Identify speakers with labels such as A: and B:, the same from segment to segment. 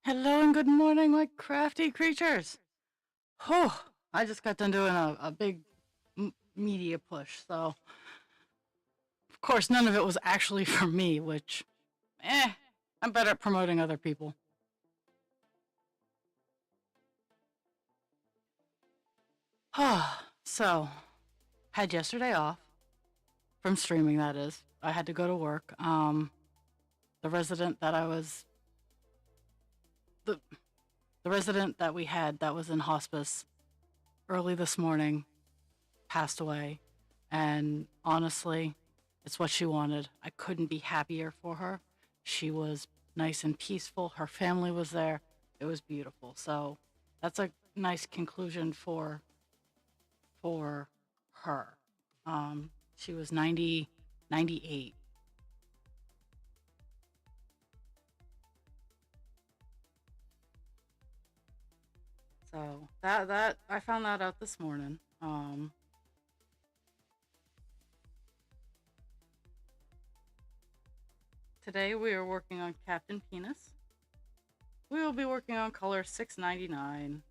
A: Hello and good morning, my crafty creatures. Whew, I just got done doing a big media push, so of course none of it was actually for me, which, I'm better at promoting other people. So, had yesterday off from streaming, that is. I had to go to work. The resident that I was, the, the resident that we had that was in hospice early this morning passed away. And honestly, it's what she wanted. I couldn't be happier for her. She was nice and peaceful. Her family was there. It was beautiful. So that's a nice conclusion for her. She was 98. So that I found that out this morning. Today we are working on Captain Penis. We will be working on color 699.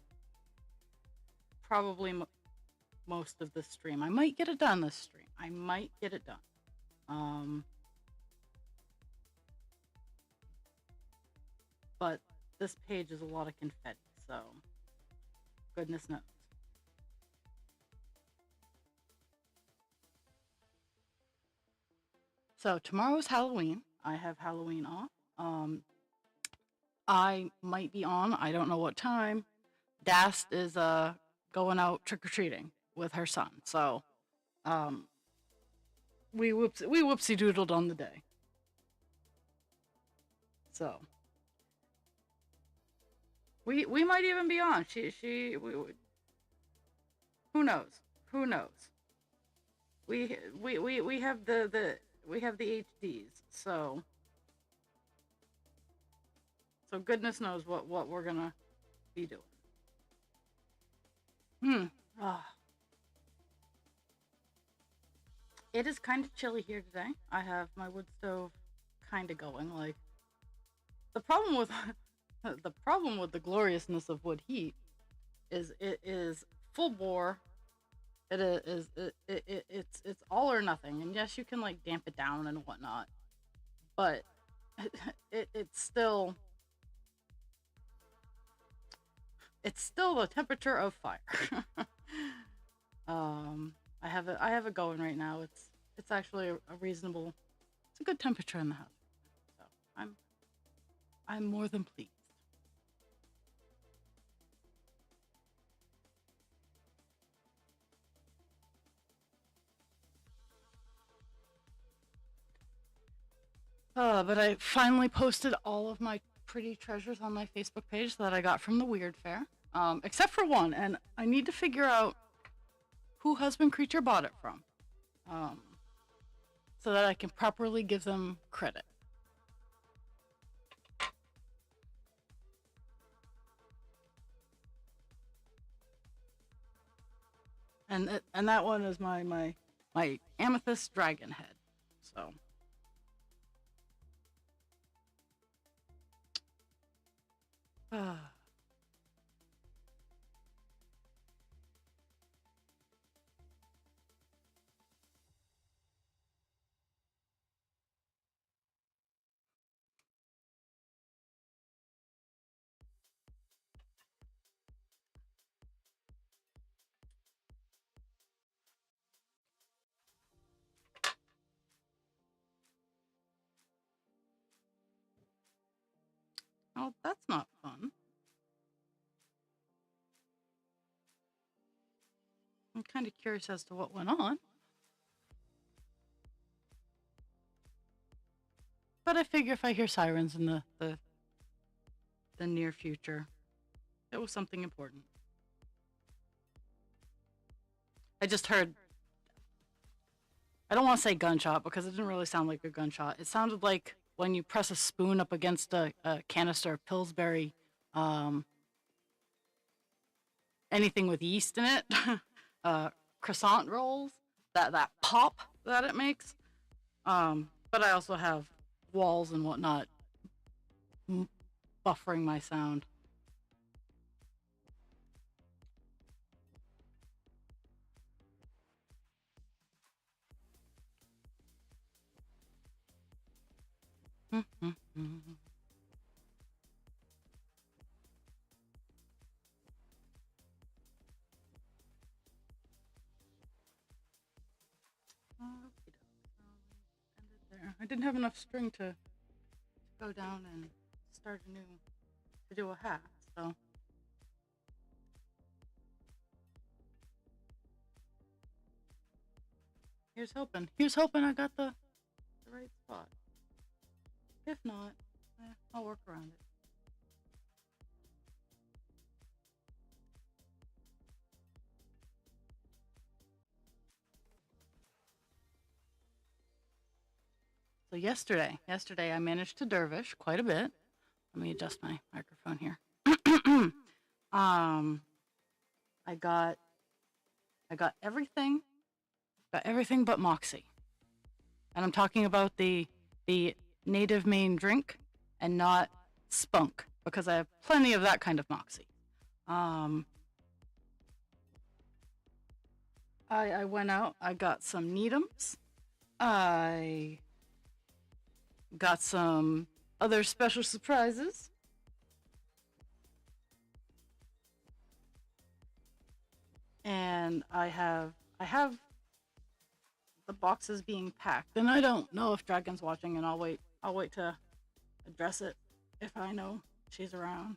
A: Probably most of the stream. I might get it done this stream. I might get it done. But this page is a lot of confetti, so goodness knows. So tomorrow's Halloween. I have Halloween off. I might be on. I don't know what time. Dast is going out trick or treating with her son. So we whoopsie doodled on the day. So we might even be on. Who knows? Who knows? We have we have the HDs. So goodness knows what we're gonna be doing. It is kind of chilly here today. I have my wood stove kind of going. Like the problem with the gloriousness of wood heat is it is full bore. It's all or nothing. And yes, you can like damp it down and whatnot, but it's still the temperature of fire. I have it going right now. It's actually a reasonable. It's a good temperature in the house, so I'm more than pleased. But I finally posted all of my pretty treasures on my Facebook page that I got from the Weird Fair, except for one, and I need to figure out who Husband Creature bought it from, so that I can properly give them credit. And that one is my amethyst dragon head. So. Oh, that's not fun. I'm kind of curious as to what went on. But I figure if I hear sirens in the near future, it was something important. I just heard. I don't want to say gunshot because it didn't really sound like a gunshot. It sounded like when you press a spoon up against a canister of Pillsbury, anything with yeast in it, croissant rolls, that pop that it makes. But I also have walls and whatnot buffering my sound. I didn't have enough string to go down and start a new, to do a hat, so. Here's hoping. Here's hoping I got the right spot. If not, I'll work around it. So yesterday I managed to dervish quite a bit. Let me adjust my microphone here. I got everything but Moxie. And I'm talking about the native Maine drink and not spunk, because I have plenty of that kind of Moxie. I went out, I got some Needhams. I got some other special surprises. And I have the boxes being packed. And I don't know if Dragon's watching, and I'll wait to address it if I know she's around.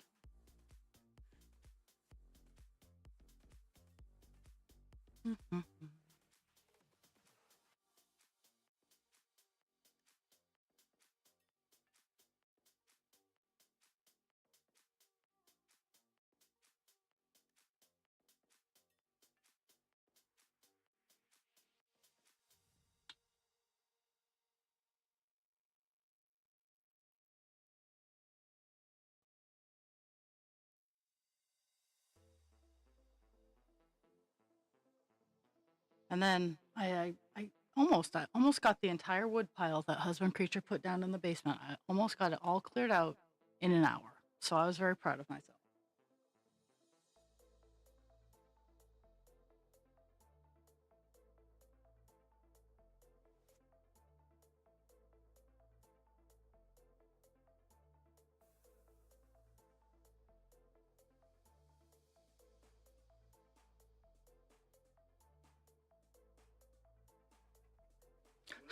A: And then I almost got the entire wood pile that husband creature put down in the basement. I almost got it all cleared out in an hour. So I was very proud of myself.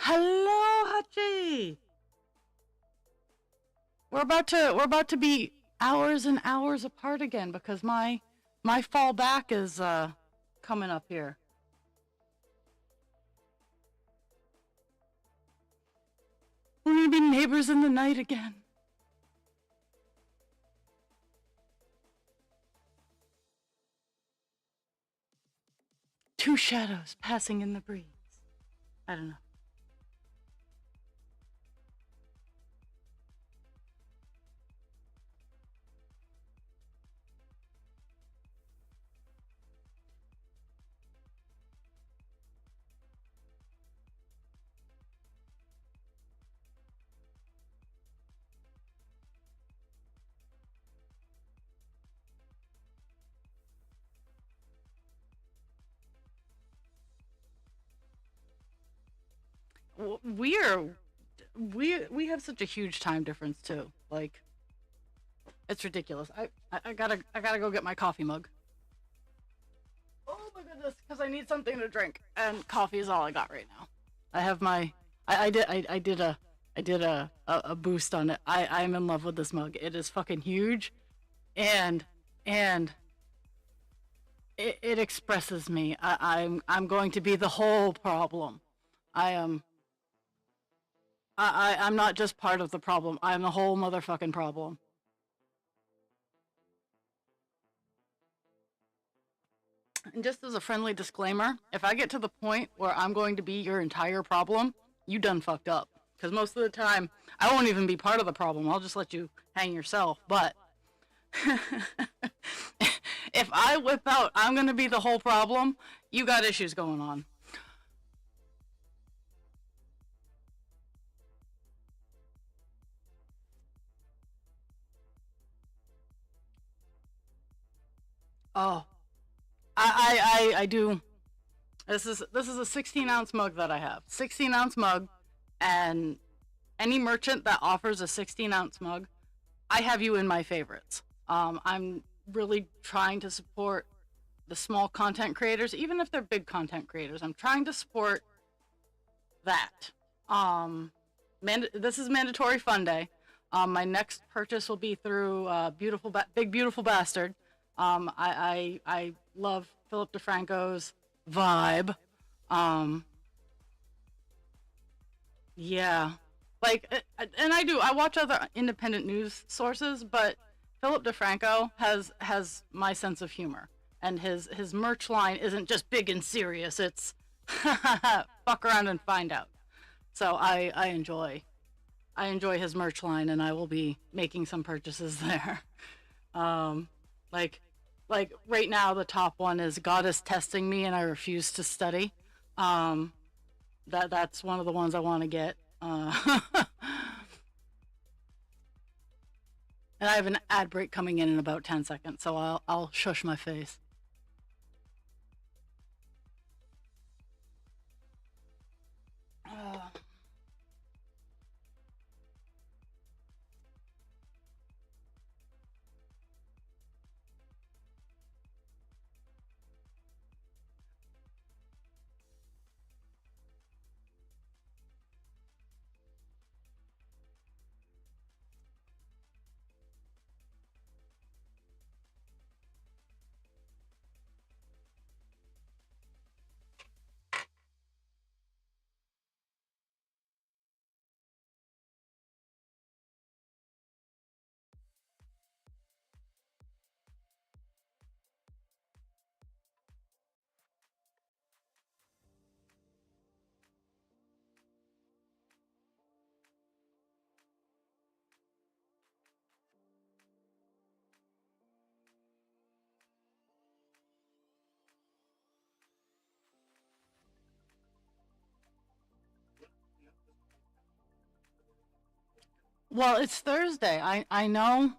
A: Hello, Hachi. We're about to be hours and hours apart again, because my fall back is coming up here. We're gonna be neighbors in the night again. Two shadows passing in the breeze. I don't know. We have such a huge time difference too. Like, it's ridiculous. I gotta go get my coffee mug. Oh my goodness, because I need something to drink, and coffee is all I got right now. I have my I did a boost on it. I'm in love with this mug. It is fucking huge, and it expresses me. I'm going to be the whole problem. I'm not just part of the problem. I'm the whole motherfucking problem. And just as a friendly disclaimer, if I get to the point where I'm going to be your entire problem, you done fucked up. Because most of the time, I won't even be part of the problem. I'll just let you hang yourself. But if I whip out, I'm going to be the whole problem, you got issues going on. Oh, I do. This is a 16-ounce mug that I have. 16-ounce mug, and any merchant that offers a 16-ounce mug, I have you in my favorites. I'm really trying to support the small content creators, even if they're big content creators. I'm trying to support that. Um, this is mandatory fun day. My next purchase will be through Big Beautiful Bastard. I love Philip DeFranco's vibe. Um, yeah, like, and I do. I watch other independent news sources, but Philip DeFranco has my sense of humor, and his merch line isn't just big and serious. It's fuck around and find out. So I enjoy his merch line, and I will be making some purchases there. Um, like like right now, the top one is God is testing me, and I refuse to study. Um, that's one of the ones I want to get. And I have an ad break coming in about 10 seconds, so I'll shush my face. Uh, well, it's Thursday. I know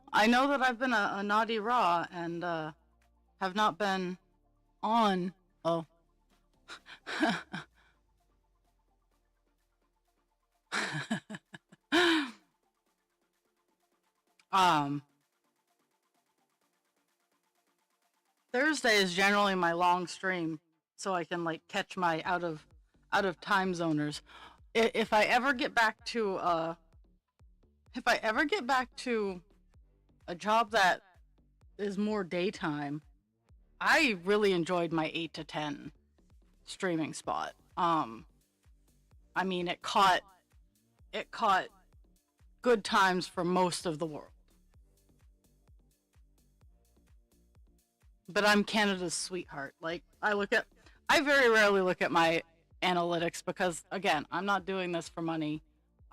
A: that I've been a naughty raw and have not been on. Oh. um, Thursday is generally my long stream, so I can like catch my out of time zoners. If I ever get back to if I ever get back to a job that is more daytime, I really enjoyed my 8 to 10 streaming spot. I mean, it caught good times for most of the world. But I'm Canada's sweetheart. I very rarely look at my analytics because, again, I'm not doing this for money.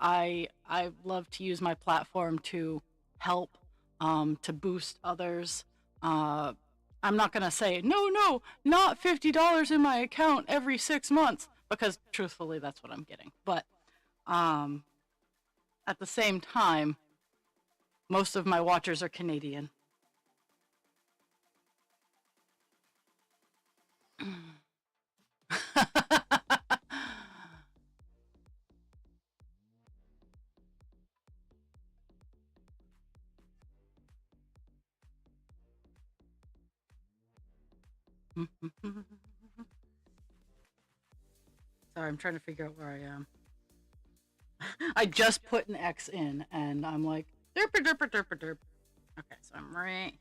A: I love to use my platform to help, to boost others. Uh, I'm not gonna say no, not $50 in my account every 6 months because, truthfully, that's what I'm getting. But um, at the same time, most of my watchers are Canadian. Sorry, I'm trying to figure out where I am. I just put an X in, and I'm like, derp derp derp derp. Okay, so I'm right.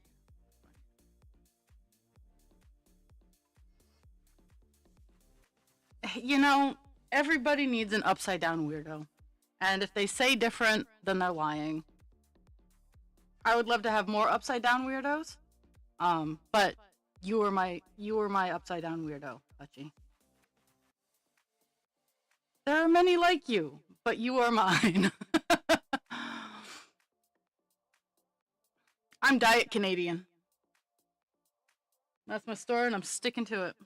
A: You know, everybody needs an upside down weirdo, and if they say different, then they're lying. I would love to have more upside down weirdos. But you were my upside down weirdo, Butchie. There are many like you, but you are mine. I'm Diet Canadian. That's my story, and I'm sticking to it.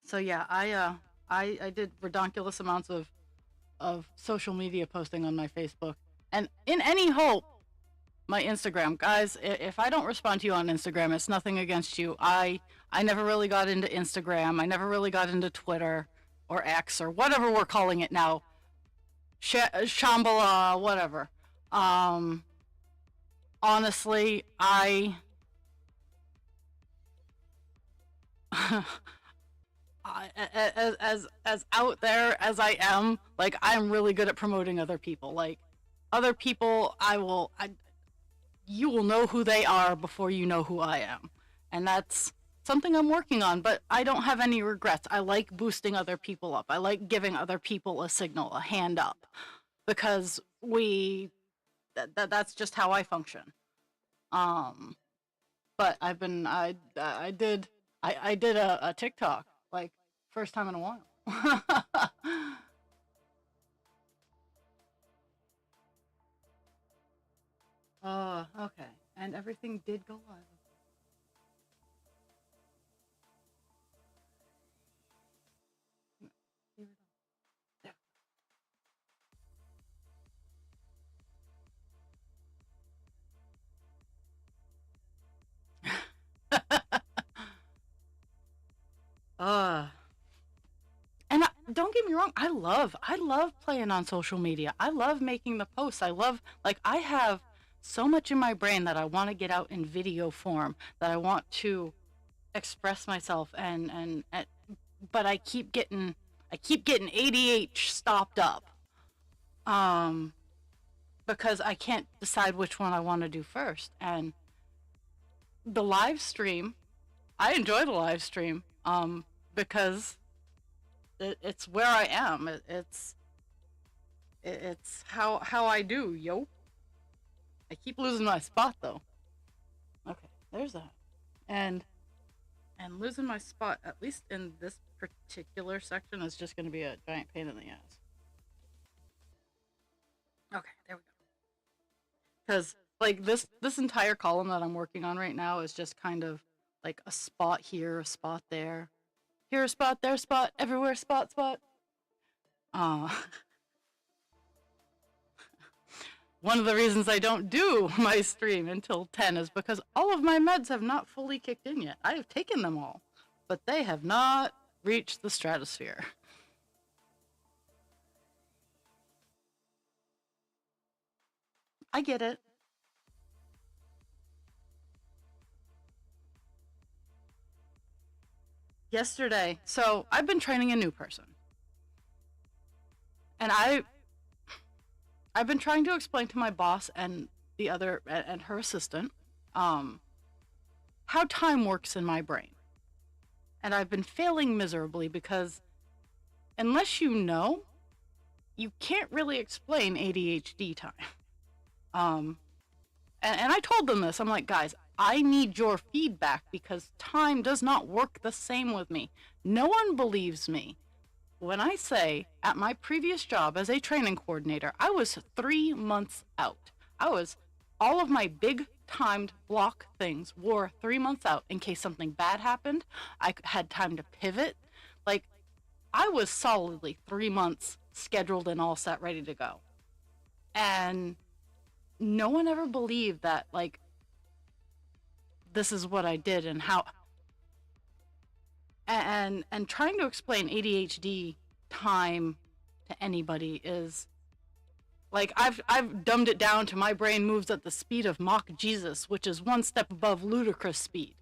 A: So yeah, I did redonkulous amounts of social media posting on my Facebook, and in any hope, my Instagram guys. If I don't respond to you on Instagram, it's nothing against you. I never really got into Instagram. I never really got into Twitter or X or whatever we're calling it now. Shambhala, whatever. Um, Honestly, as out there as I am, like I'm really good at promoting other people. Like other people, you will know who they are before you know who I am, and that's something I'm working on. But I don't have any regrets. I like boosting other people up. I like giving other people a signal, a hand up, because that's just how I function. Um, but I did a TikTok like first time in a while. Okay. And everything did go live. uh and don't get me wrong, I love playing on social media. I love making the posts. I love, like, I have so much in my brain that I want to get out in video form, that I want to express myself, and but I keep getting ADH stopped up. Um because I can't decide which one I want to do first. And the live stream, I enjoy the live stream because it's where I am. It's how I do, yo. I keep losing my spot though. Okay, there's that. And and losing my spot, at least in this particular section, is just going to be a giant pain in the ass. Okay, there we go. Because like this entire column that I'm working on right now is just kind of like a spot here, a spot there, here a spot, there a spot, everywhere spot spot. Uh, One of the reasons I don't do my stream until 10 is because all of my meds have not fully kicked in yet. I have taken them all, but they have not reached the stratosphere. I get it. Yesterday, so I've been training a new person, and I've been trying to explain to my boss and the other and her assistant um how time works in my brain. And I've been failing miserably because unless you know, you can't really explain ADHD time. Um and I told them this. I'm like, guys, I need your feedback because time does not work the same with me. No one believes me when I say at my previous job as a training coordinator, I was 3 months out. I was, all of my big timed block things were 3 months out in case something bad happened. I had time to pivot. Like, I was solidly 3 months scheduled and all set, ready to go. And no one ever believed that, like, this is what I did and how. And trying to explain ADHD time to anybody is like, I've dumbed it down to my brain moves at the speed of Mach Jesus, which is one step above ludicrous speed.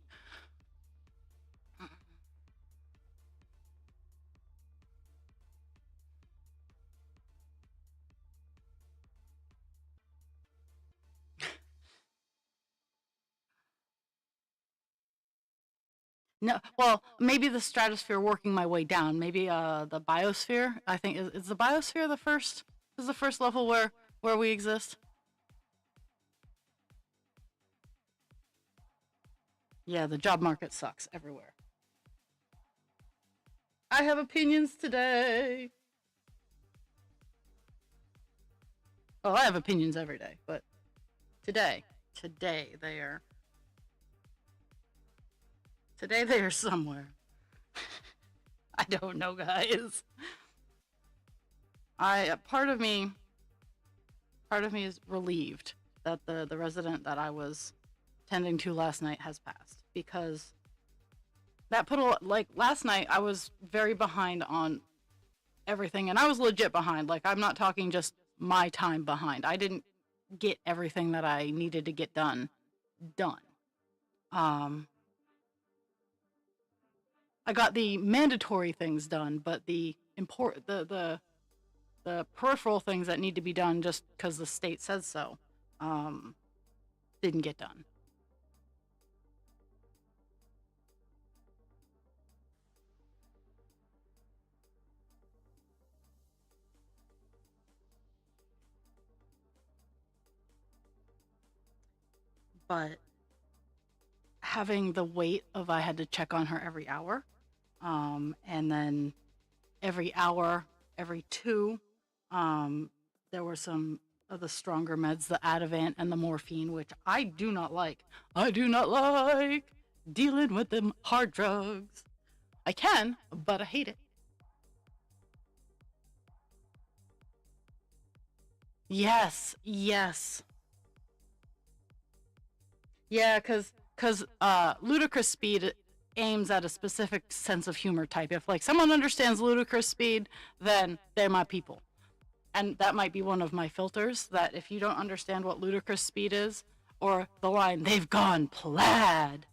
A: No, well, maybe the stratosphere working my way down. Maybe the biosphere. I think is the biosphere the first, is the first level where we exist. Yeah, the job market sucks everywhere. I have opinions today. Well, I have opinions every day, but today, today they are, today they are somewhere. I don't know, guys. I part of me is relieved that the resident that I was tending to last night has passed, because that put a like last night I was very behind on everything, and I was legit behind. Like, I'm not talking just my time behind. I didn't get everything that I needed to get done. Um I got the mandatory things done, but the peripheral things that need to be done just because the state says so, um, didn't get done. But having the weight of I had to check on her every hour, and then every hour, every two, um, there were some of the stronger meds, the Ativan and the morphine, which I do not like. I do not like dealing with them hard drugs. I can, but I hate it. Yes, yes. Yeah, cause ludicrous speed aims at a specific sense of humor type. If like someone understands ludicrous speed, then they're my people. And that might be one of my filters, that if you don't understand what ludicrous speed is, or the line "they've gone plaid,"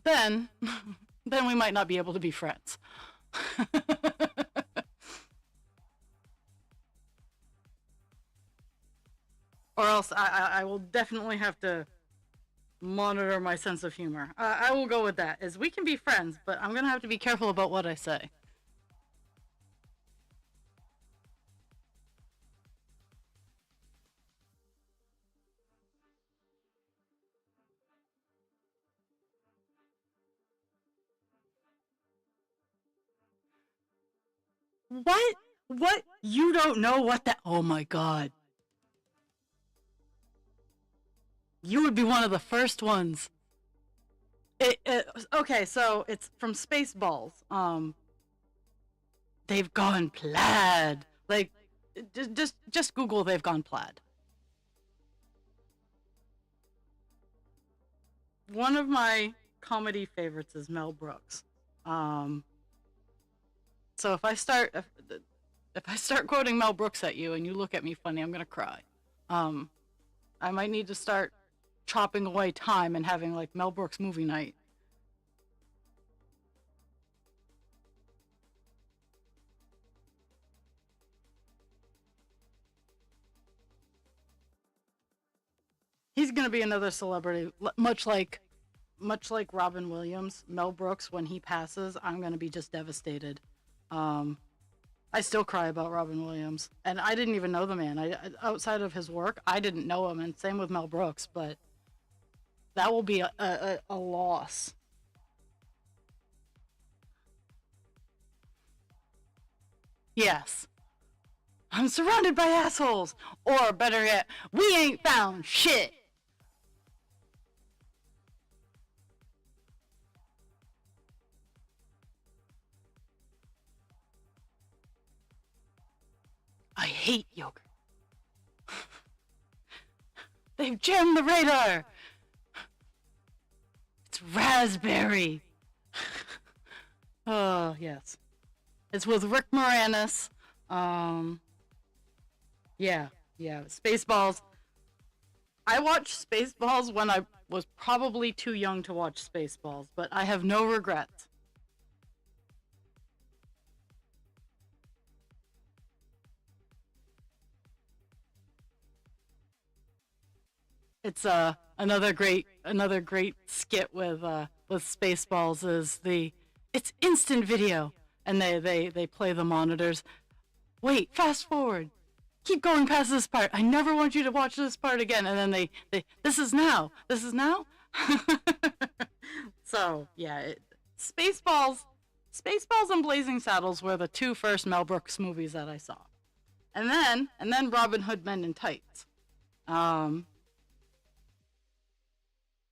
A: then then we might not be able to be friends. Or else I will definitely have to monitor my sense of humor. I will go with that. Is we can be friends, but I'm gonna have to be careful about what I say. What? What? You don't know what that? Oh my god! You would be one of the first ones. Okay, so it's from Spaceballs. They've gone plaid. Like, just Google "they've gone plaid." One of my comedy favorites is Mel Brooks. Um, so if I start quoting Mel Brooks at you and you look at me funny, I'm gonna cry. Um, I might need to start chopping away time and having like Mel Brooks movie night. He's gonna be another celebrity, much like Robin Williams. Mel Brooks, when he passes, I'm gonna be just devastated. Um, I still cry about Robin Williams, and I didn't even know the man. Outside of his work, I didn't know him, and same with Mel Brooks. But that will be a loss. Yes, I'm surrounded by assholes, or better yet, we ain't found shit. I hate yogurt. They've jammed the radar. It's raspberry. Oh yes, it's with Rick Moranis. Um, yeah, yeah. Spaceballs. I watched Spaceballs when I was probably too young to watch Spaceballs, but I have no regrets. It's another great skit with Spaceballs is the it's instant video, and they play the monitors. Wait, fast forward. Keep going past this part. I never want you to watch this part again. And then they this is now. This is now. So yeah, Spaceballs, Spaceballs and Blazing Saddles were the two first Mel Brooks movies that I saw, and then Robin Hood Men in Tights. Um,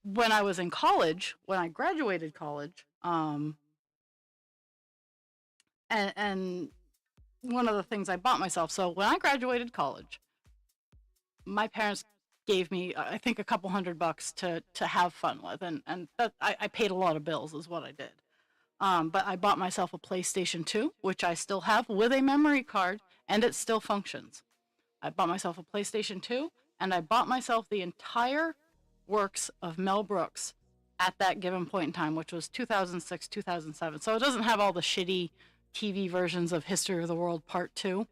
A: when I was in college, when I graduated college, And one of the things I bought myself. So when I graduated college, my parents gave me, I think, a couple $100 to have fun with, and that I paid a lot of bills, is what I did. But I bought myself a PlayStation 2, which I still have with a memory card, and it still functions. I bought myself a PlayStation 2, and I bought myself the entire works of Mel Brooks at that given point in time, which was 2006, 2007. So it doesn't have all the shitty TV versions of History of the World Part 2.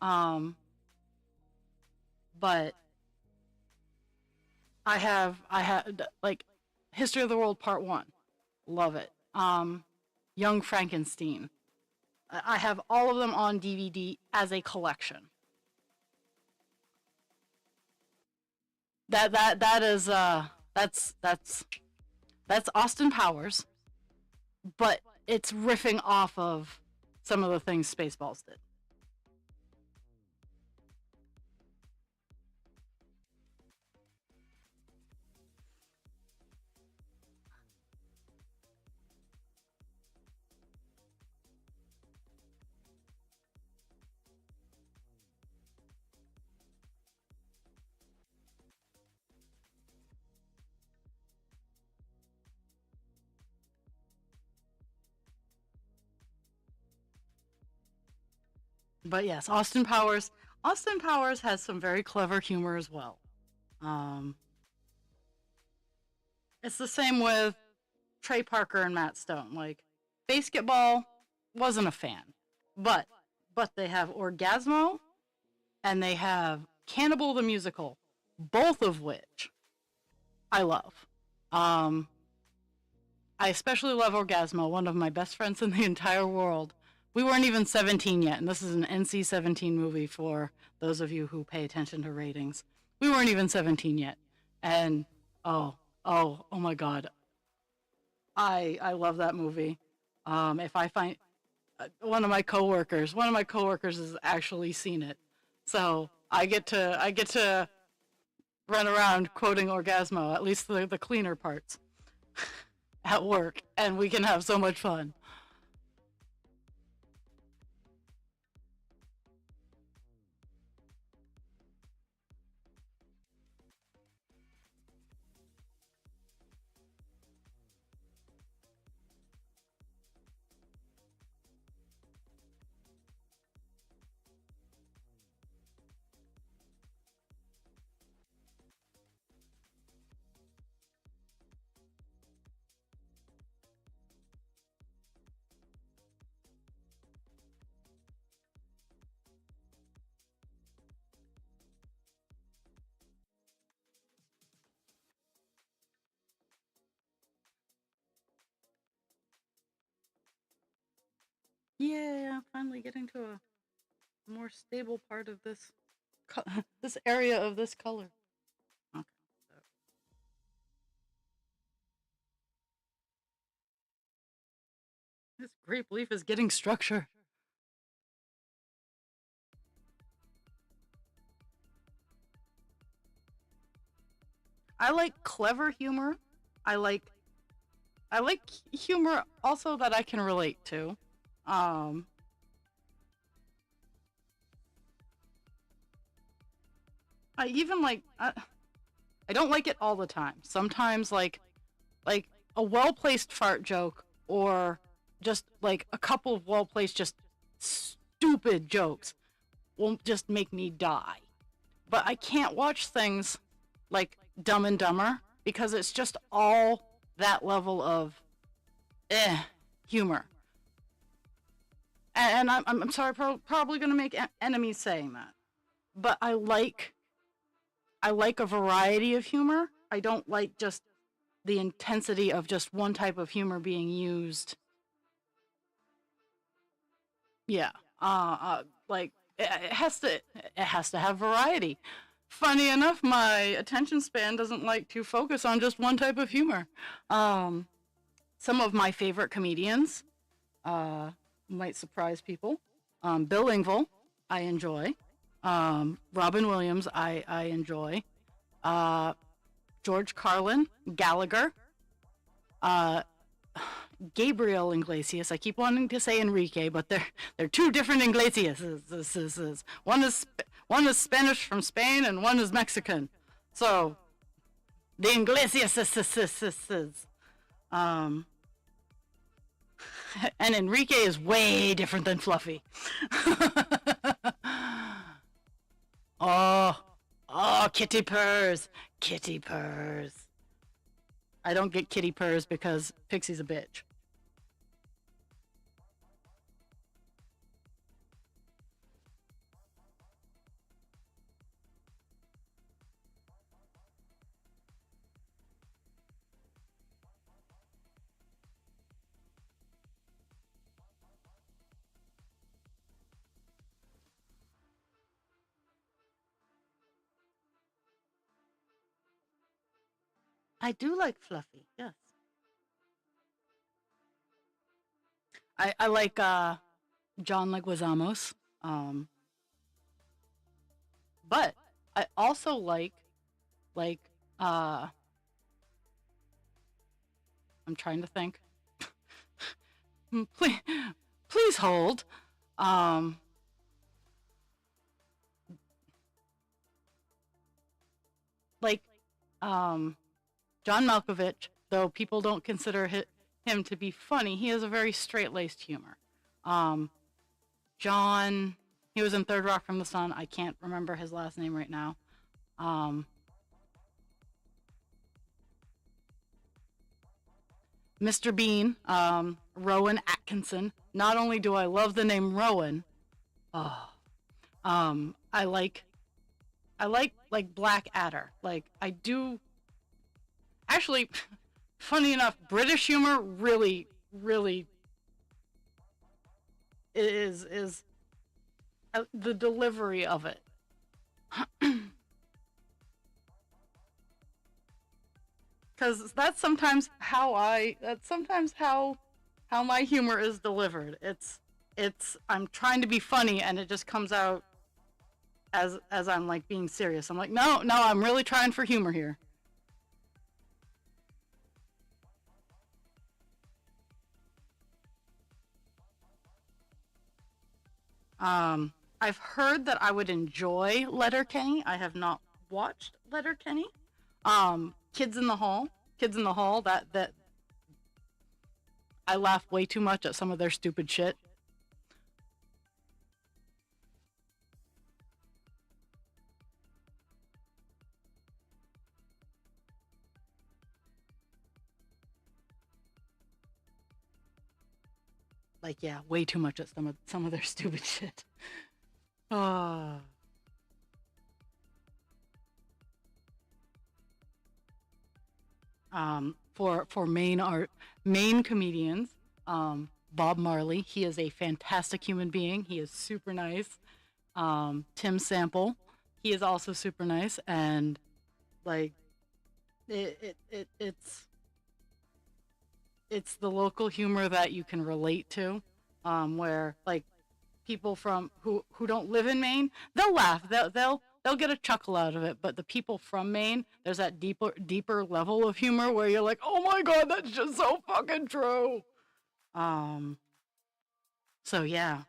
A: Um, but I had like History of the World Part 1. Love it. Young Frankenstein. I have all of them on DVD as a collection. That is that's Austin Powers, but it's riffing off of some of the things Spaceballs did. But yes, Austin Powers. Austin Powers has some very clever humor as well. Um, it's the same with Trey Parker and Matt Stone. Like, basketball, wasn't a fan, but they have Orgasmo and they have Cannibal the Musical, both of which I love. Um, I especially love Orgasmo, one of my best friends in the entire world. We weren't even 17 yet, and this is an NC-17 movie for those of you who pay attention to ratings. We weren't even 17 yet. And oh, oh my God. I love that movie. If I find one of my coworkers has actually seen it. So I get to run around quoting Orgasmo, at least the cleaner parts at work, and we can have so much fun. Yeah, finally getting to a more stable part of this this area of this color. Okay. So this grape leaf is getting structure. I like clever humor. I like I like humor also that I can relate to. Um, I even like I don't like it all the time. Sometimes like a well placed fart joke or just like a couple of well placed just stupid jokes will just make me die. But I can't watch things like Dumb and Dumber because it's just all that level of humor. And I'm sorry, probably going to make enemies saying that, but I like a variety of humor. I don't like just the intensity of just one type of humor being used. Yeah, like it has to have variety. Funny enough, my attention span doesn't like to focus on just one type of humor. Um, some of my favorite comedians uh, might surprise people. Bill Engvall, I enjoy. Robin Williams, I enjoy. Uh, George Carlin, Gallagher, uh, Gabriel Iglesias. I keep wanting to say Enrique, but they're two different Iglesias. One is Spanish from Spain, and one is Mexican. So the Iglesias. Um, and Enrique is way different than Fluffy. Oh, oh, kitty purrs, kitty purrs. I don't get kitty purrs because Pixie's a bitch. I do like Fluffy, yes. I like John Leguizamos. Um, but I also like uh I'm trying to think. please please hold. Um like um John Malkovich, though people don't consider him to be funny, he has a very straight-laced humor. Um John, he was in Third Rock from the Sun. I can't remember his last name right now. Um Mr. Bean, Rowan Atkinson. Not only do I love the name Rowan, oh, I like Black Adder. Like I do actually funny enough, British humor really is the delivery of it. Cuz that's sometimes how my humor is delivered. It's I'm trying to be funny and it just comes out as I'm like being serious. I'm like, no, I'm really trying for humor here. I've heard that I would enjoy Letterkenny. I have not watched Letterkenny. Kids in the Hall. Kids in the Hall. That I laugh way too much at some of their stupid shit. Like yeah, way too much at some of their stupid shit. Ah. For main comedians, Bob Marley. He is a fantastic human being. He is super nice. Tim Sample. He is also super nice and like it's the local humor that you can relate to, where like people from who don't live in Maine, they'll laugh, they'll get a chuckle out of it, but the people from Maine, there's that deeper level of humor where you're like, oh my god, that's just so fucking true. Um, so yeah,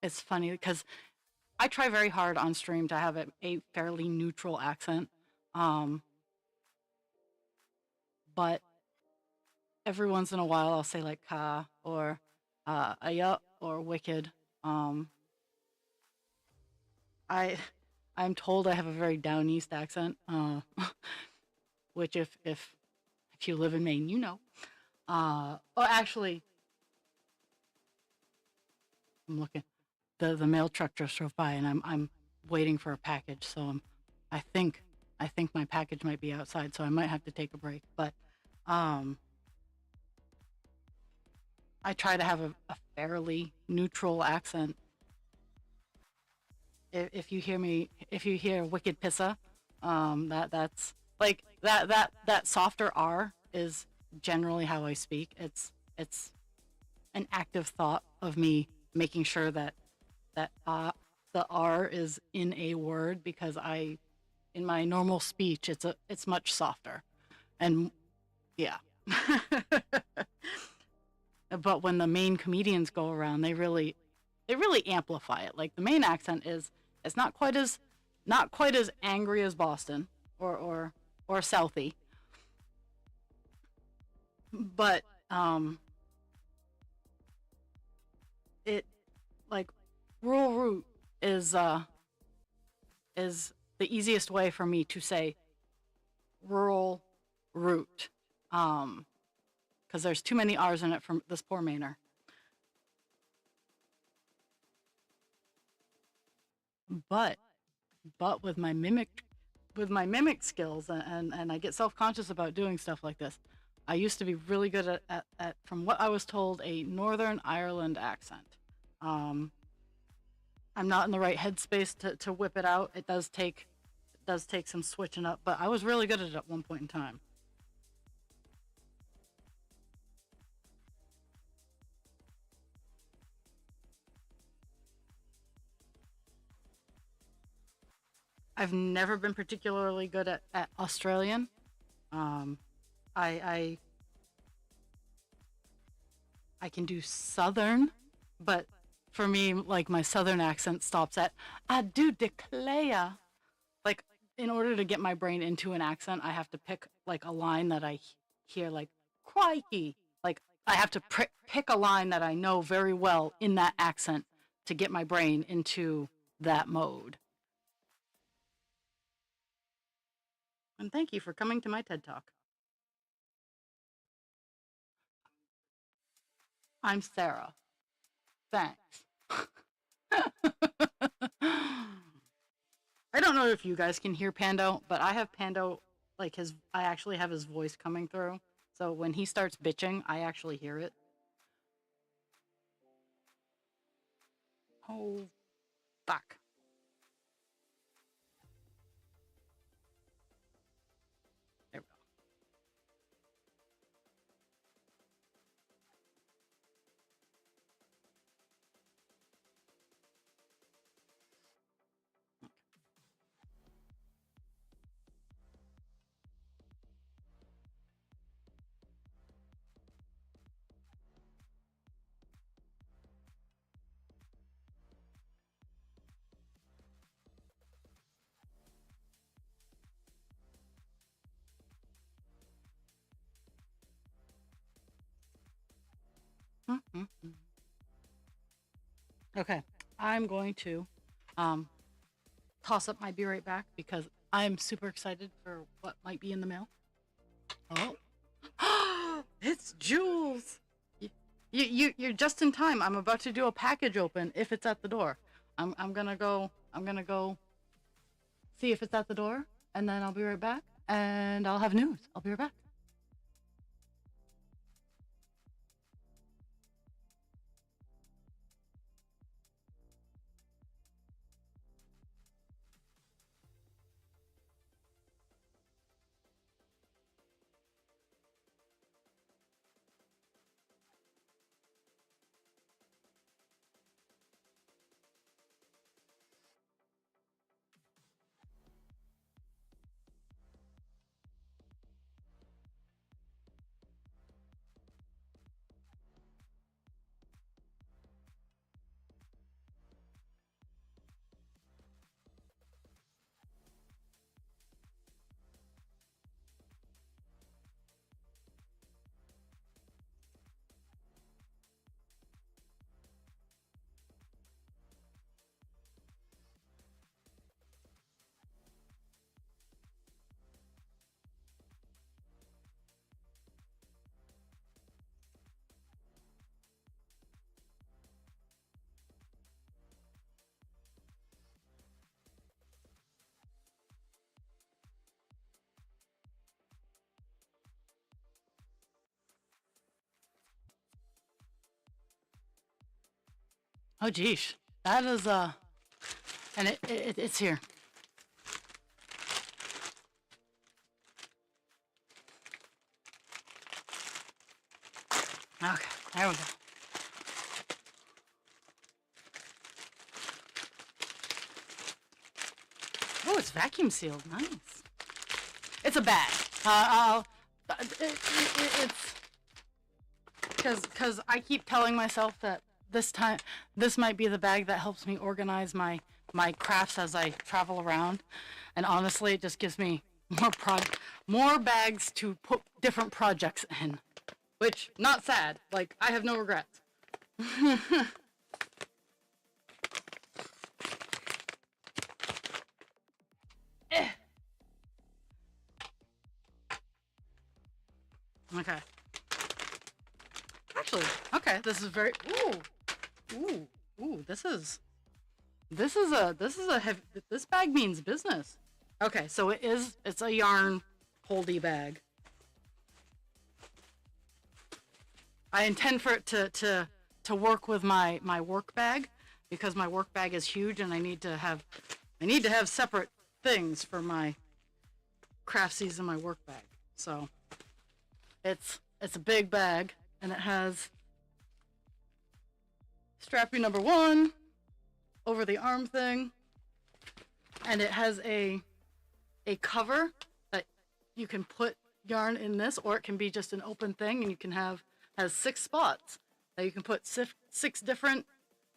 A: it's funny because I try very hard on stream to have a fairly neutral accent, um, but every once in a while I'll say like "ka" or "aya" or "wicked." Um, I I'm told I have a very down east accent, which if you live in Maine, you know. Oh, actually, I'm looking. The mail truck just drove by, and I'm waiting for a package. So I think I think my package might be outside, so I might have to take a break. But um, I try to have a fairly neutral accent. If you hear me, if you hear wicked pissa, that's like that softer R is generally how I speak. It's an active thought of me making sure that the R is in a word because in my normal speech, it's much softer. And yeah. But when the main comedians go around, they really amplify it. Like the main accent is it's not quite as angry as Boston or Southie, but it like rural root is the easiest way for me to say rural root. Because there's too many R's in it from this poor Mainer. But with my mimic skills and I get self-conscious about doing stuff like this. I used to be really good at from what I was told, a Northern Ireland accent. Um, I'm not in the right headspace to whip it out. It does take some switching up, but I was really good at it at one point in time. I've never been particularly good at Australian. Um, I I can do Southern, but for me, like my Southern accent stops at I do declare. Like in order to get my brain into an accent, I have to pick like a line that hear like crikey. Like I have to pick a line that I know very well in that accent to get my brain into that mode. And thank you for coming to my TED Talk. I'm Sarah. Thanks. I don't know if you guys can hear Pando, but I have Pando like I actually have his voice coming through. So when he starts bitching, I actually hear it. Oh, fuck. There we go. Okay, I'm going to um, toss up my be right back because I'm super excited for what might be in the mail. Oh, it's Jules. You're just in time. I'm about to do a package open if it's at the door. I'm gonna go. I'm gonna go see if it's at the door, and then I'll be right back. And I'll have news. I'll be right back. Oh, geez, that is and it's here. Okay, there we go. it's vacuum sealed. Nice. It's a bag. It's because I keep telling myself that this might be the bag that helps me organize my crafts as I travel around, and honestly, it just gives me more bags to put different projects in, which not sad. Like, I have no regrets. Okay. Actually, okay, this is very ooh, this bag means business. Okay, so it's a yarn holdy bag. I intend for it to work with my work bag, because my work bag is huge and I need to have separate things for my craftsies in my work bag. So it's a big bag, and it has strappy number 1 over the arm thing, and it has a cover that you can put yarn in this, or it can be just an open thing, and you can has 6 spots that you can put 6 different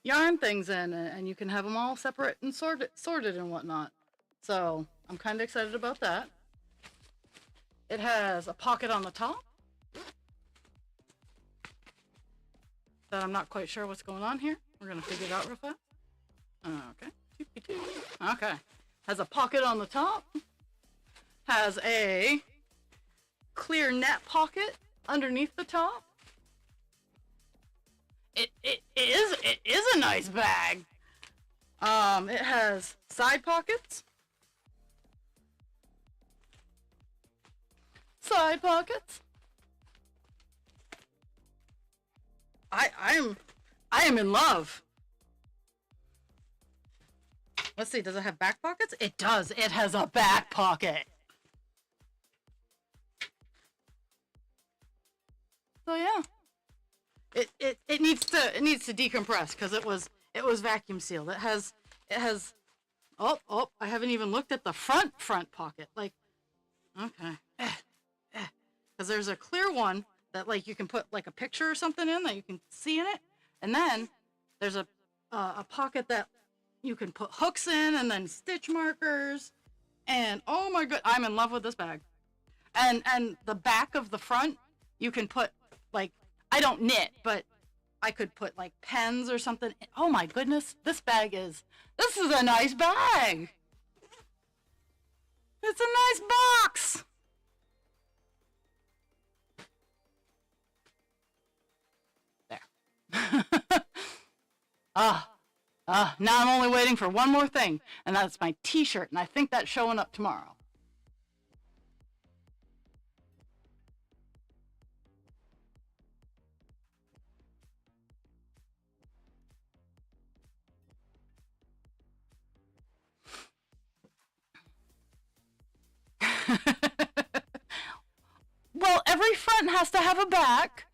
A: yarn things in, and you can have them all separate and sorted and whatnot. So I'm kind of excited about that. It has a pocket on the top that I'm not quite sure what's going on here. We're gonna figure it out real fast. Okay. Okay. Has a pocket on the top. Has a clear net pocket underneath the top. It is a nice bag. It has side pockets. Side pockets. I am in love. Let's see, does it have back pockets? It does. It has a back pocket. So yeah. It needs to decompress, because it was vacuum sealed. It has I haven't even looked at the front pocket. Like, okay. Because there's a clear one that, like, you can put like a picture or something in that you can see in it, and then there's a pocket that you can put hooks in, and then stitch markers, and oh my god, I'm in love with this bag. And the back of the front, you can put, like, I don't knit, but I could put like pens or something. Oh my goodness, this is a nice bag. It's a nice box. There. Now I'm only waiting for one more thing, and that's my t-shirt, and I think that's showing up tomorrow. Well, every front has to have a back.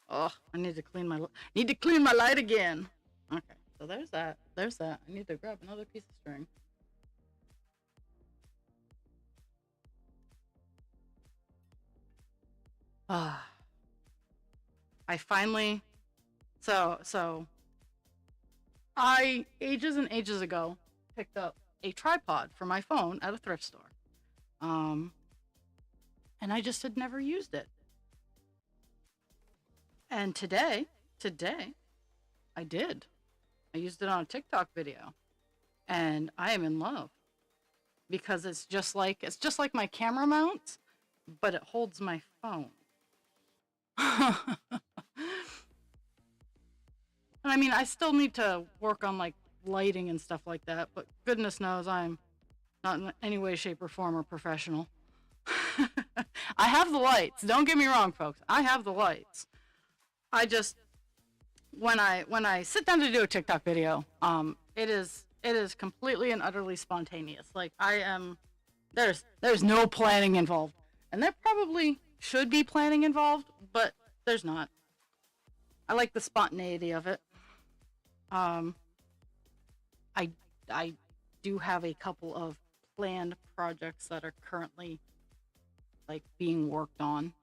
A: Oh, I need to clean my light again. Okay, so there's that. I need to grab another piece of string. I finally, so I, ages and ages ago, picked up a tripod for my phone at a thrift store. And I just had never used it. And today, I did. I used it on a TikTok video, and I am in love, because it's just like my camera mount, but it holds my phone. And I mean, I still need to work on like lighting and stuff like that, but goodness knows I'm not in any way, shape, or form a professional. I have the lights. Don't get me wrong, folks. I have the lights. I just, when I sit down to do a TikTok video, it is completely and utterly spontaneous. Like, there's no planning involved, and there probably should be planning involved, but there's not. I like the spontaneity of it. Um, I I do have a couple of planned projects that are currently like being worked on,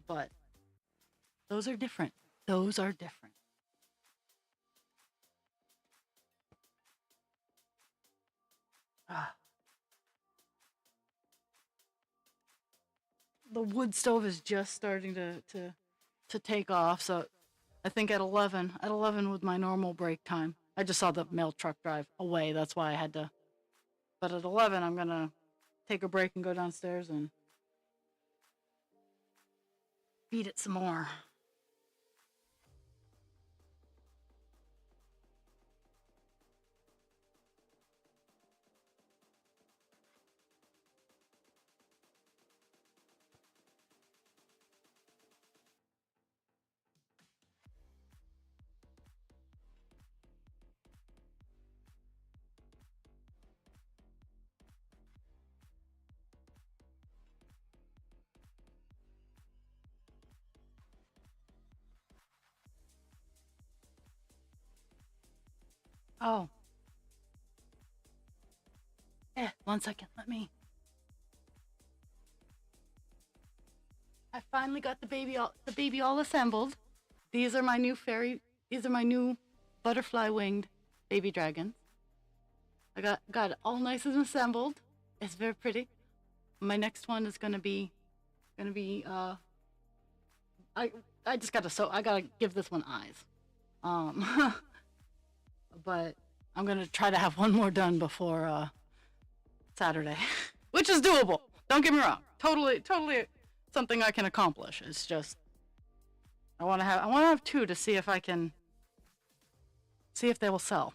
A: but those are different. Those are different. Ah, the wood stove is just starting to take off, so I think at 11 was my normal break time. I just saw the mail truck drive away. That's why I had to. But at 11, I'm going to take a break and go downstairs and feed it some more. Oh, 1 second. I finally got the baby all assembled. These are my new fairy. These are my new butterfly winged baby dragons. I got it all nice and assembled. It's very pretty. My next one is gonna be. I I just gotta I gotta give this one eyes. Um, but I'm gonna try to have one more done before Saturday, which is doable. Don't get me wrong. Totally something I can accomplish. It's just I want to have two to see if they will sell.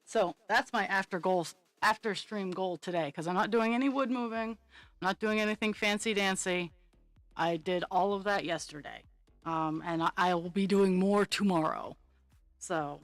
A: So that's my after stream goal today because I'm not doing any wood moving, I'm not doing anything fancy dancy. I did all of that yesterday, and I will be doing more tomorrow. So,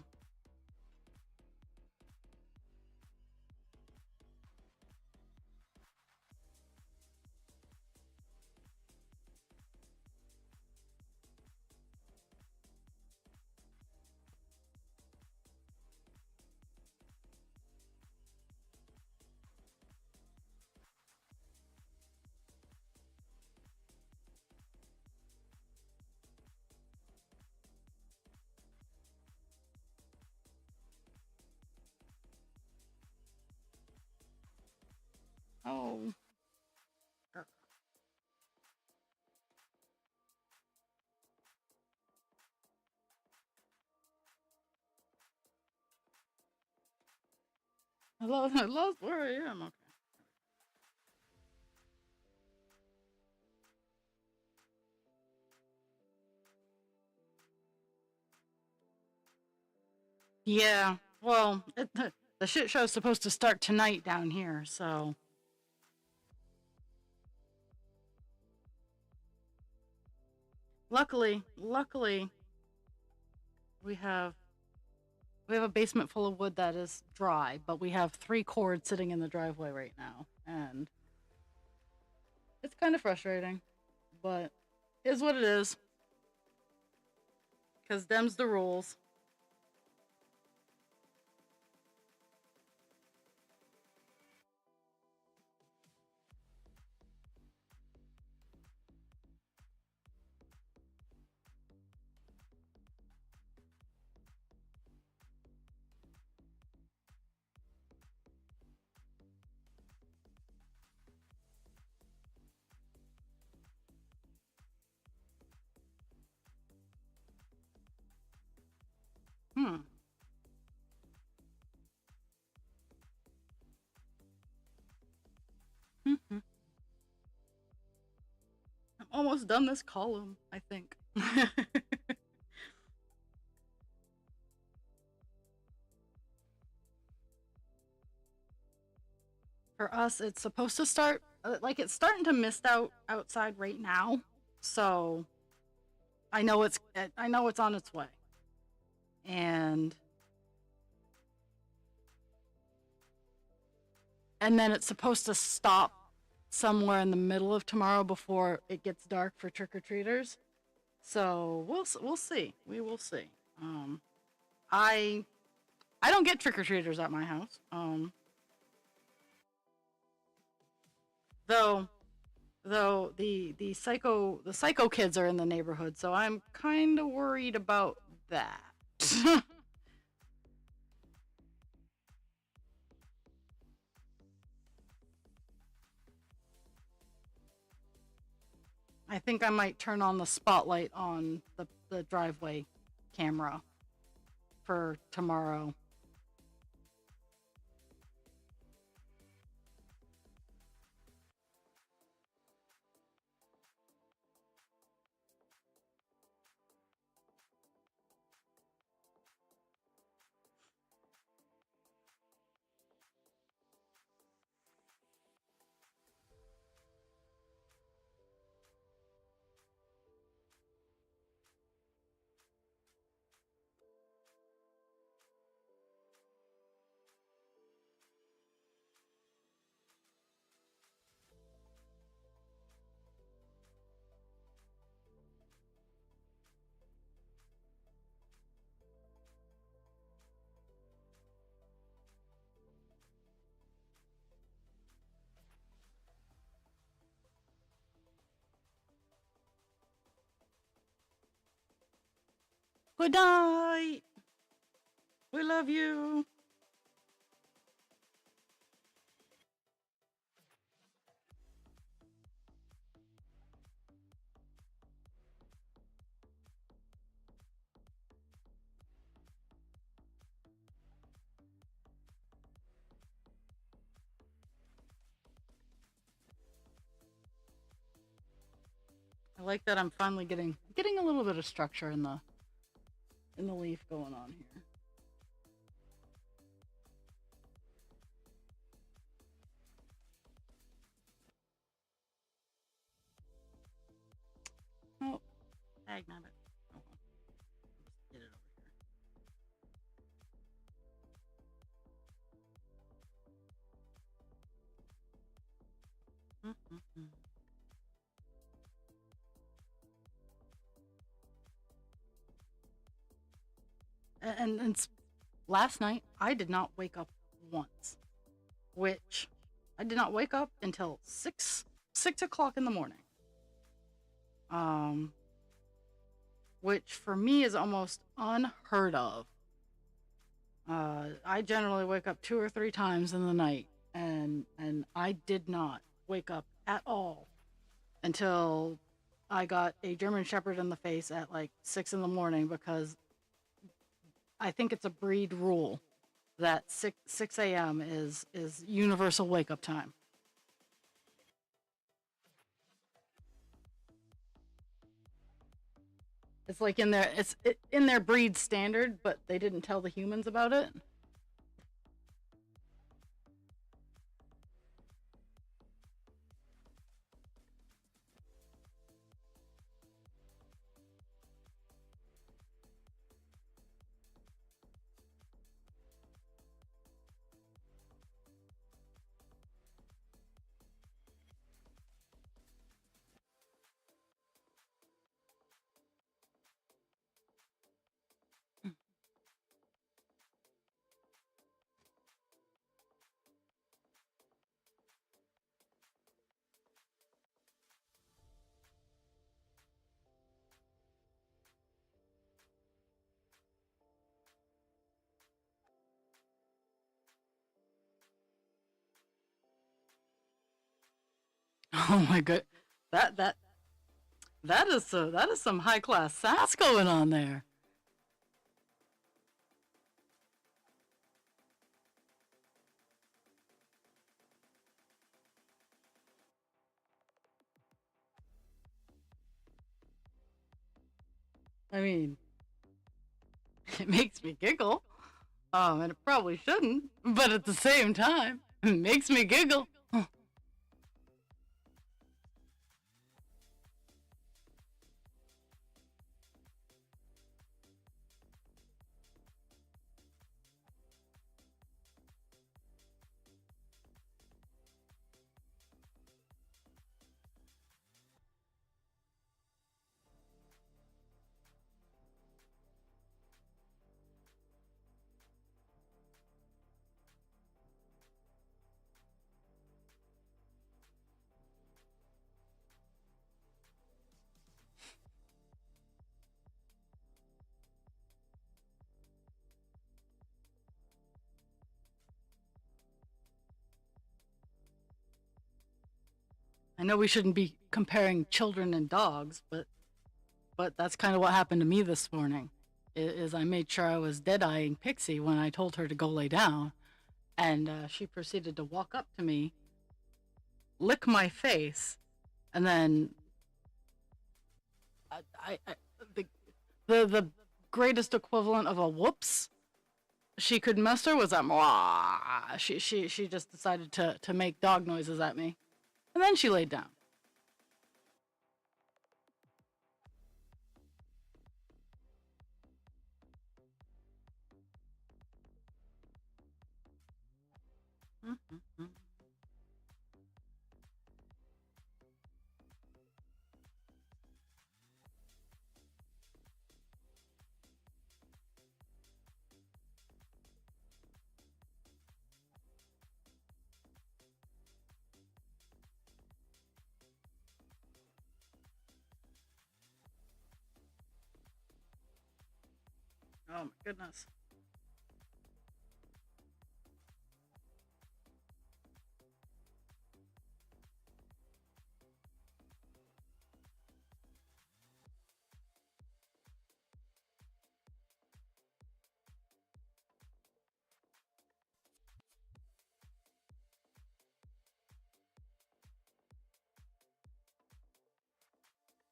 A: oh, I lost where I am. Okay. Yeah. Well, the shit show's supposed to start tonight down here, so luckily, we have we have a basement full of wood that is dry, but we have 3 cords sitting in the driveway right now, and it's kind of frustrating, but is what it is. Cause them's the rules. Hmm. Mm-hmm. I'm almost done this column, I think. For us, it's supposed to start like it's starting to mist out outside right now, so I know it's on its way, and and then it's supposed to stop somewhere in the middle of tomorrow before it gets dark for trick or treaters. So we'll see. We will see. I I don't get trick or treaters at my house. Though the psycho kids are in the neighborhood, so I'm kind of worried about that. I think I might turn on the spotlight on the driveway camera for tomorrow. Good night. We love you. I like that I'm finally getting a little bit of structure in the leaf going on here. Oh, tag nabbit. Oh, well. Just get it over here. Mm-hmm. And last night I did not wake up once, which I did not wake up until six o'clock in the morning. Um, which for me is almost unheard of. I generally wake up two or three times in the night, and I did not wake up at all until I got a German Shepherd in the face at like 6 in the morning, because I think it's a breed rule that six a.m. is universal wake up time. It's like in their breed standard, but they didn't tell the humans about it. Oh my god, that that that is some high class sass going on there. I mean, it makes me giggle. And it probably shouldn't, but at the same time, it makes me giggle. I know we shouldn't be comparing children and dogs, but that's kind of what happened to me this morning. Is I made sure I was dead-eyeing Pixie when I told her to go lay down, and she proceeded to walk up to me, lick my face, and then I the, the greatest equivalent of a whoops she could muster was that mwah. She just decided to make dog noises at me, and then she laid down. Mm-hmm. Oh my goodness.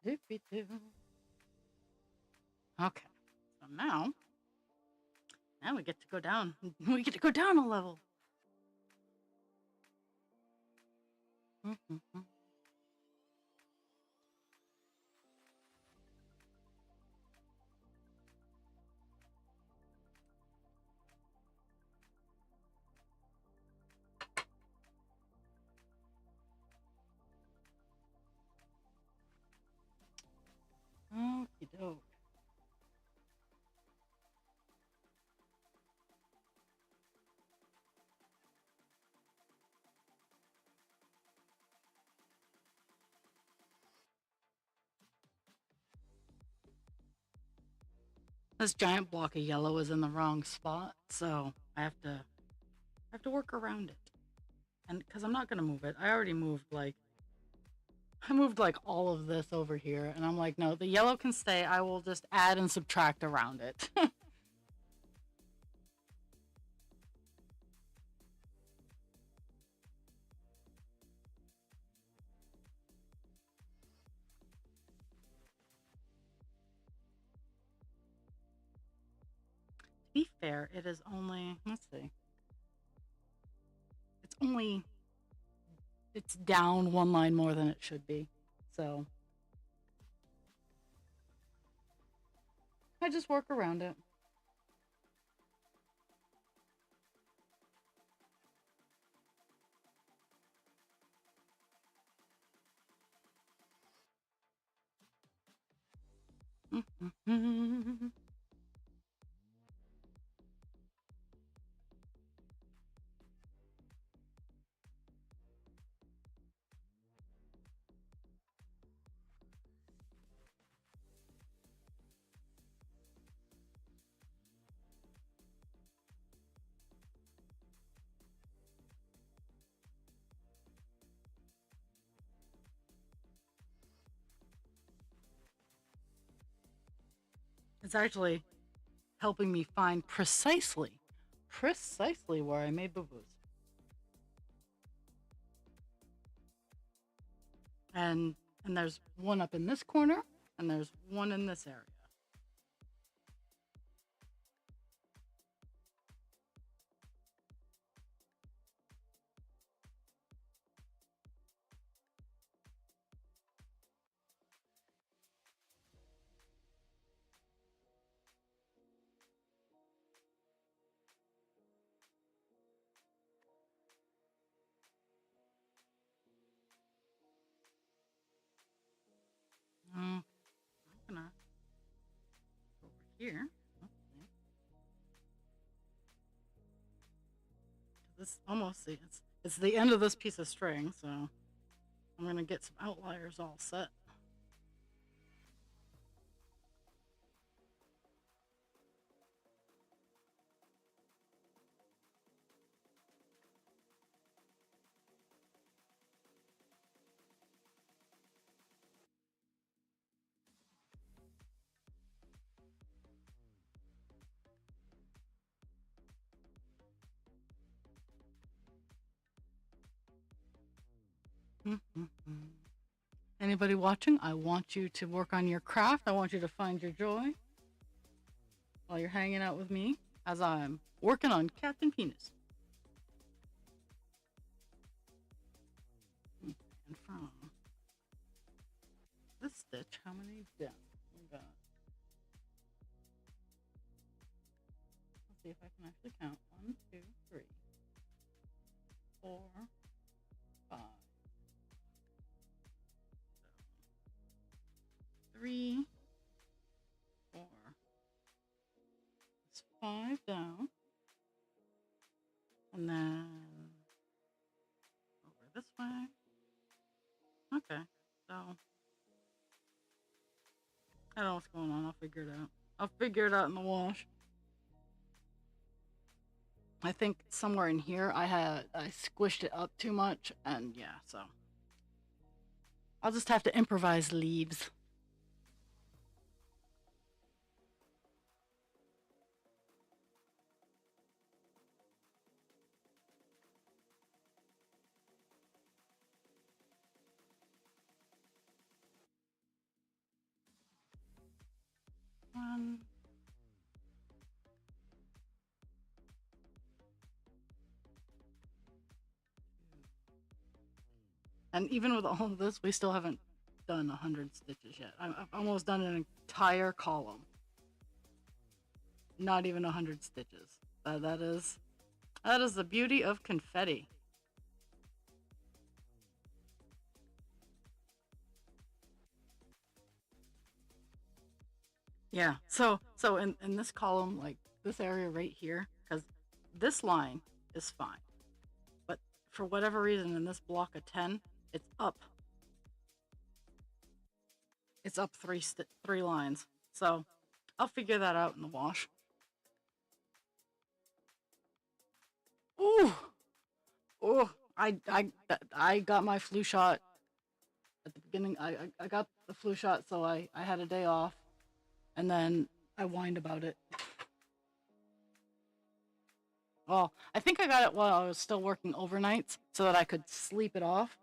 A: Doopy-doo. Okay, so now we get to go down. We get to go down a level. Mm-hmm. Okie doke. This giant block of yellow is in the wrong spot, so I have to work around it. And because I'm not gonna move it, I moved like all of this over here, and I'm like, no, the yellow can stay. I will just add and subtract around it. To be fair, it is only, let's see, it's only, it's down one line more than it should be. So I just work around it. It's actually helping me find precisely where I made boo-boos. And and there's one up in this corner, and there's one in this area. I'm gonna go over here. Okay. This almost see it's the end of this piece of string, so I'm gonna get some outliers all set. Anybody watching, I want you to work on your craft. I want you to find your joy while you're hanging out with me as I'm working on Captain Penis. And from this stitch, how many down? We got. Let's see if I can actually count. 1, 2, 3, 4, 5. 3, 4. It's 5 down. And then over this way. Okay, so I don't know what's going on. I'll figure it out. I'll figure it out in the wash. I think somewhere in here I squished it up too much, and yeah, so I'll just have to improvise leaves. One. And even with all of this, we still haven't done 100 stitches yet. I've almost done an entire column. Not even 100 stitches. That is the beauty of confetti. Yeah. So in this column, like this area right here, because this line is fine, but for whatever reason in this block of 10, it's up. It's up three lines. So I'll figure that out in the wash. Ooh, oh! I got my flu shot at the beginning. I got the flu shot, so I had a day off, and then I whined about it. Well, I think I got it while I was still working overnights so that I could sleep it off.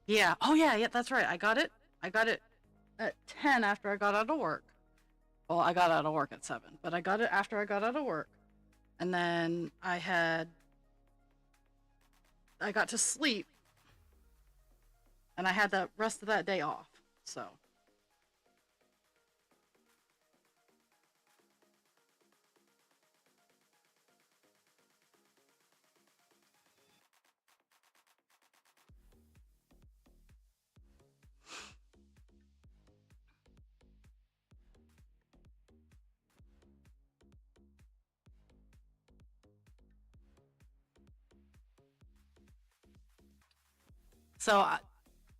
A: Yeah. Oh yeah, that's right. I got it at 10 after I got out of work. Well, I got out of work at 7, but I got it after I got out of work. And then I got to sleep, and I had the rest of that day off. So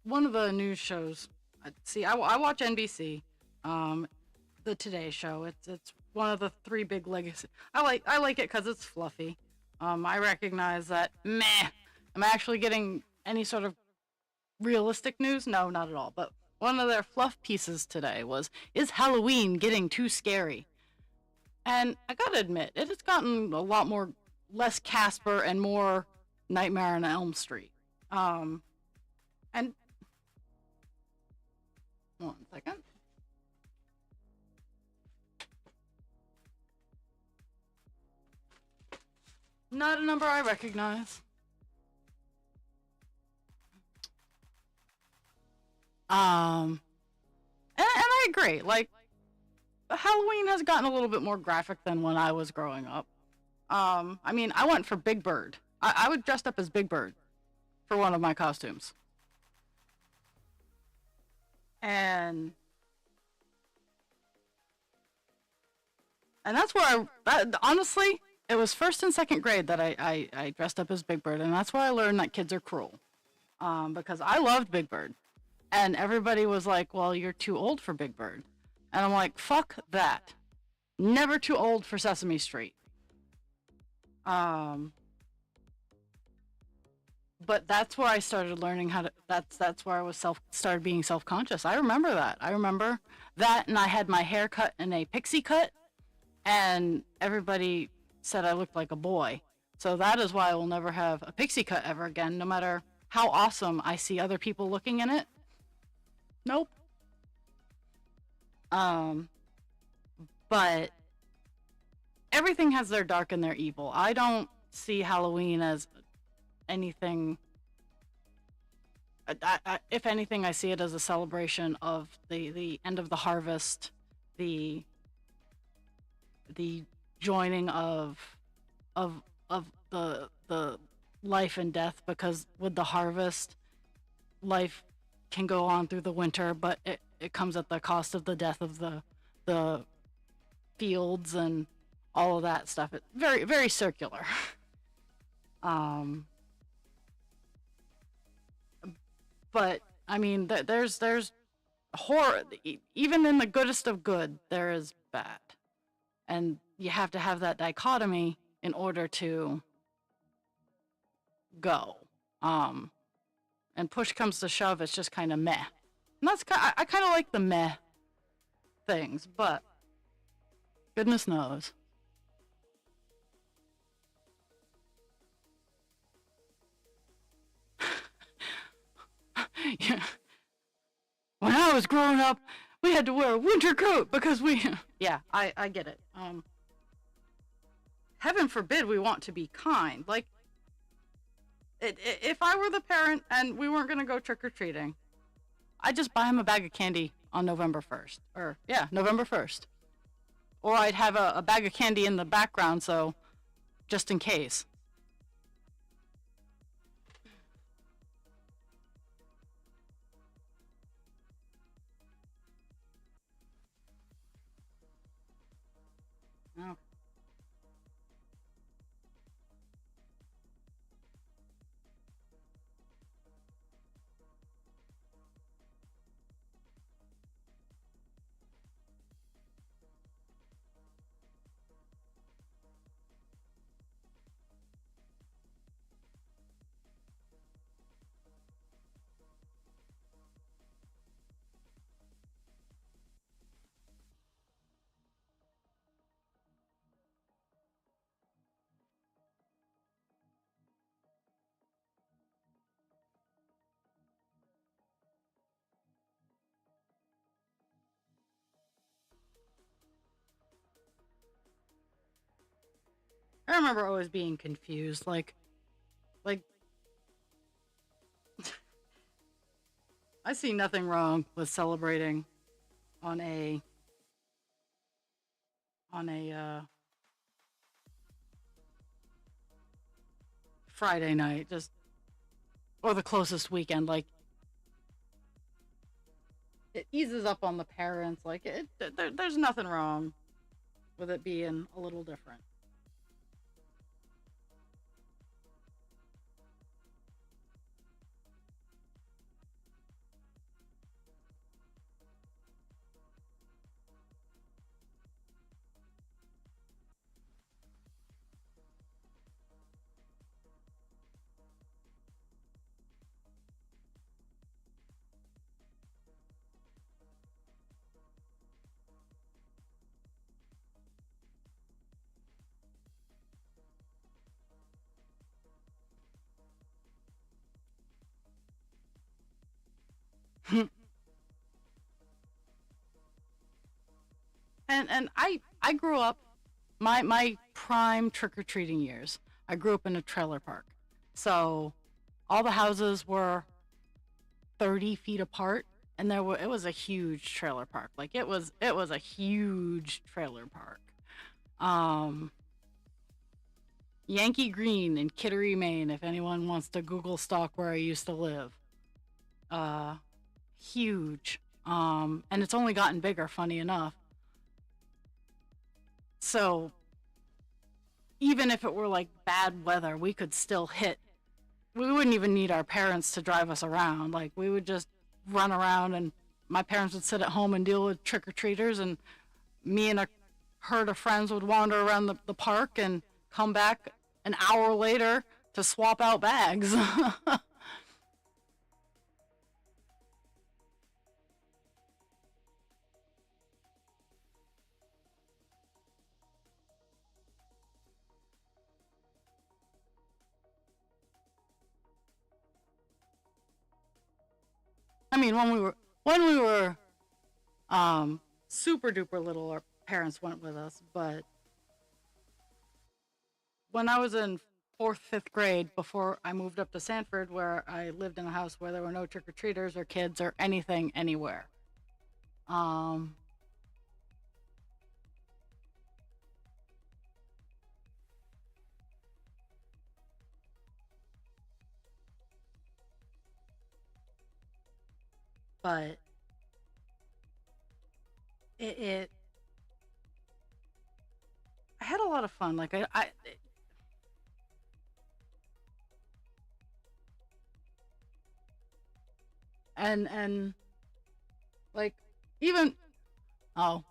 A: one of the news shows. I watch NBC, the Today Show. It's one of the three big legacy. I like it because it's fluffy. I recognize that. Meh. I'm actually getting any sort of realistic news. No, not at all. But one of their fluff pieces today was, "Is Halloween getting too scary?" And I gotta admit, it has gotten a lot more less Casper and more Nightmare on Elm Street. And 1 second. Not a number I recognize. And I agree. Like, Halloween has gotten a little bit more graphic than when I was growing up. I mean, I went for Big Bird. I was dressed up as Big Bird for one of my costumes. And that's where honestly, it was first and second grade that I dressed up as Big Bird, and that's where I learned that kids are cruel. Because I loved Big Bird, and everybody was like, "Well, you're too old for Big Bird," and I'm like, "Fuck that! Never too old for Sesame Street." Um, but that's where I started learning how to. That's where I was started being self-conscious. I remember that. I remember that, and I had my hair cut in a pixie cut, and everybody said I looked like a boy. So that is why I will never have a pixie cut ever again, no matter how awesome I see other people looking in it. Nope. Um, but everything has their dark and their evil. I don't see Halloween as anything. If anything, I see it as a celebration of the end of the harvest, the the joining of the life and death. Because with the harvest, life can go on through the winter, but it comes at the cost of the death of the fields and all of that stuff. It's very, very circular. um but I mean, there's horror. Even in the goodest of good, there is bad, and you have to have that dichotomy in order to go. And push comes to shove, it's just kind of meh. And I kind of like the meh things, but goodness knows. Yeah. When I was growing up, we had to wear a winter coat because we. Yeah, I get it. Heaven forbid we want to be kind. Like, if I were the parent and we weren't gonna go trick or treating, I'd just buy him a bag of candy on November 1st. Or, yeah, November 1st. Or I'd have a bag of candy in the background, so just in case. Oh. I remember always being confused. Like, I see nothing wrong with celebrating on a Friday night, just or the closest weekend. Like, it eases up on the parents. Like, there's nothing wrong with it being a little different. And I grew up my prime trick or treating years. I grew up in a trailer park, so all the houses were 30 feet apart, and it was a huge trailer park. Like, it was a huge trailer park. Um, Yankee Green in Kittery, Maine. If anyone wants to Google stalk where I used to live, uh, huge. And it's only gotten bigger. Funny enough. So even if it were like bad weather, we could still hit. We wouldn't even need our parents to drive us around. Like, we would just run around, and my parents would sit at home and deal with trick or treaters, and me and a herd of friends would wander around the park and come back an hour later to swap out bags. I mean, when we were super duper little, our parents went with us, but when I was in fourth, fifth grade, before I moved up to Sanford, where I lived in a house where there were no trick or treaters or kids or anything anywhere. Um, but it I had a lot of fun. Like I and like even oh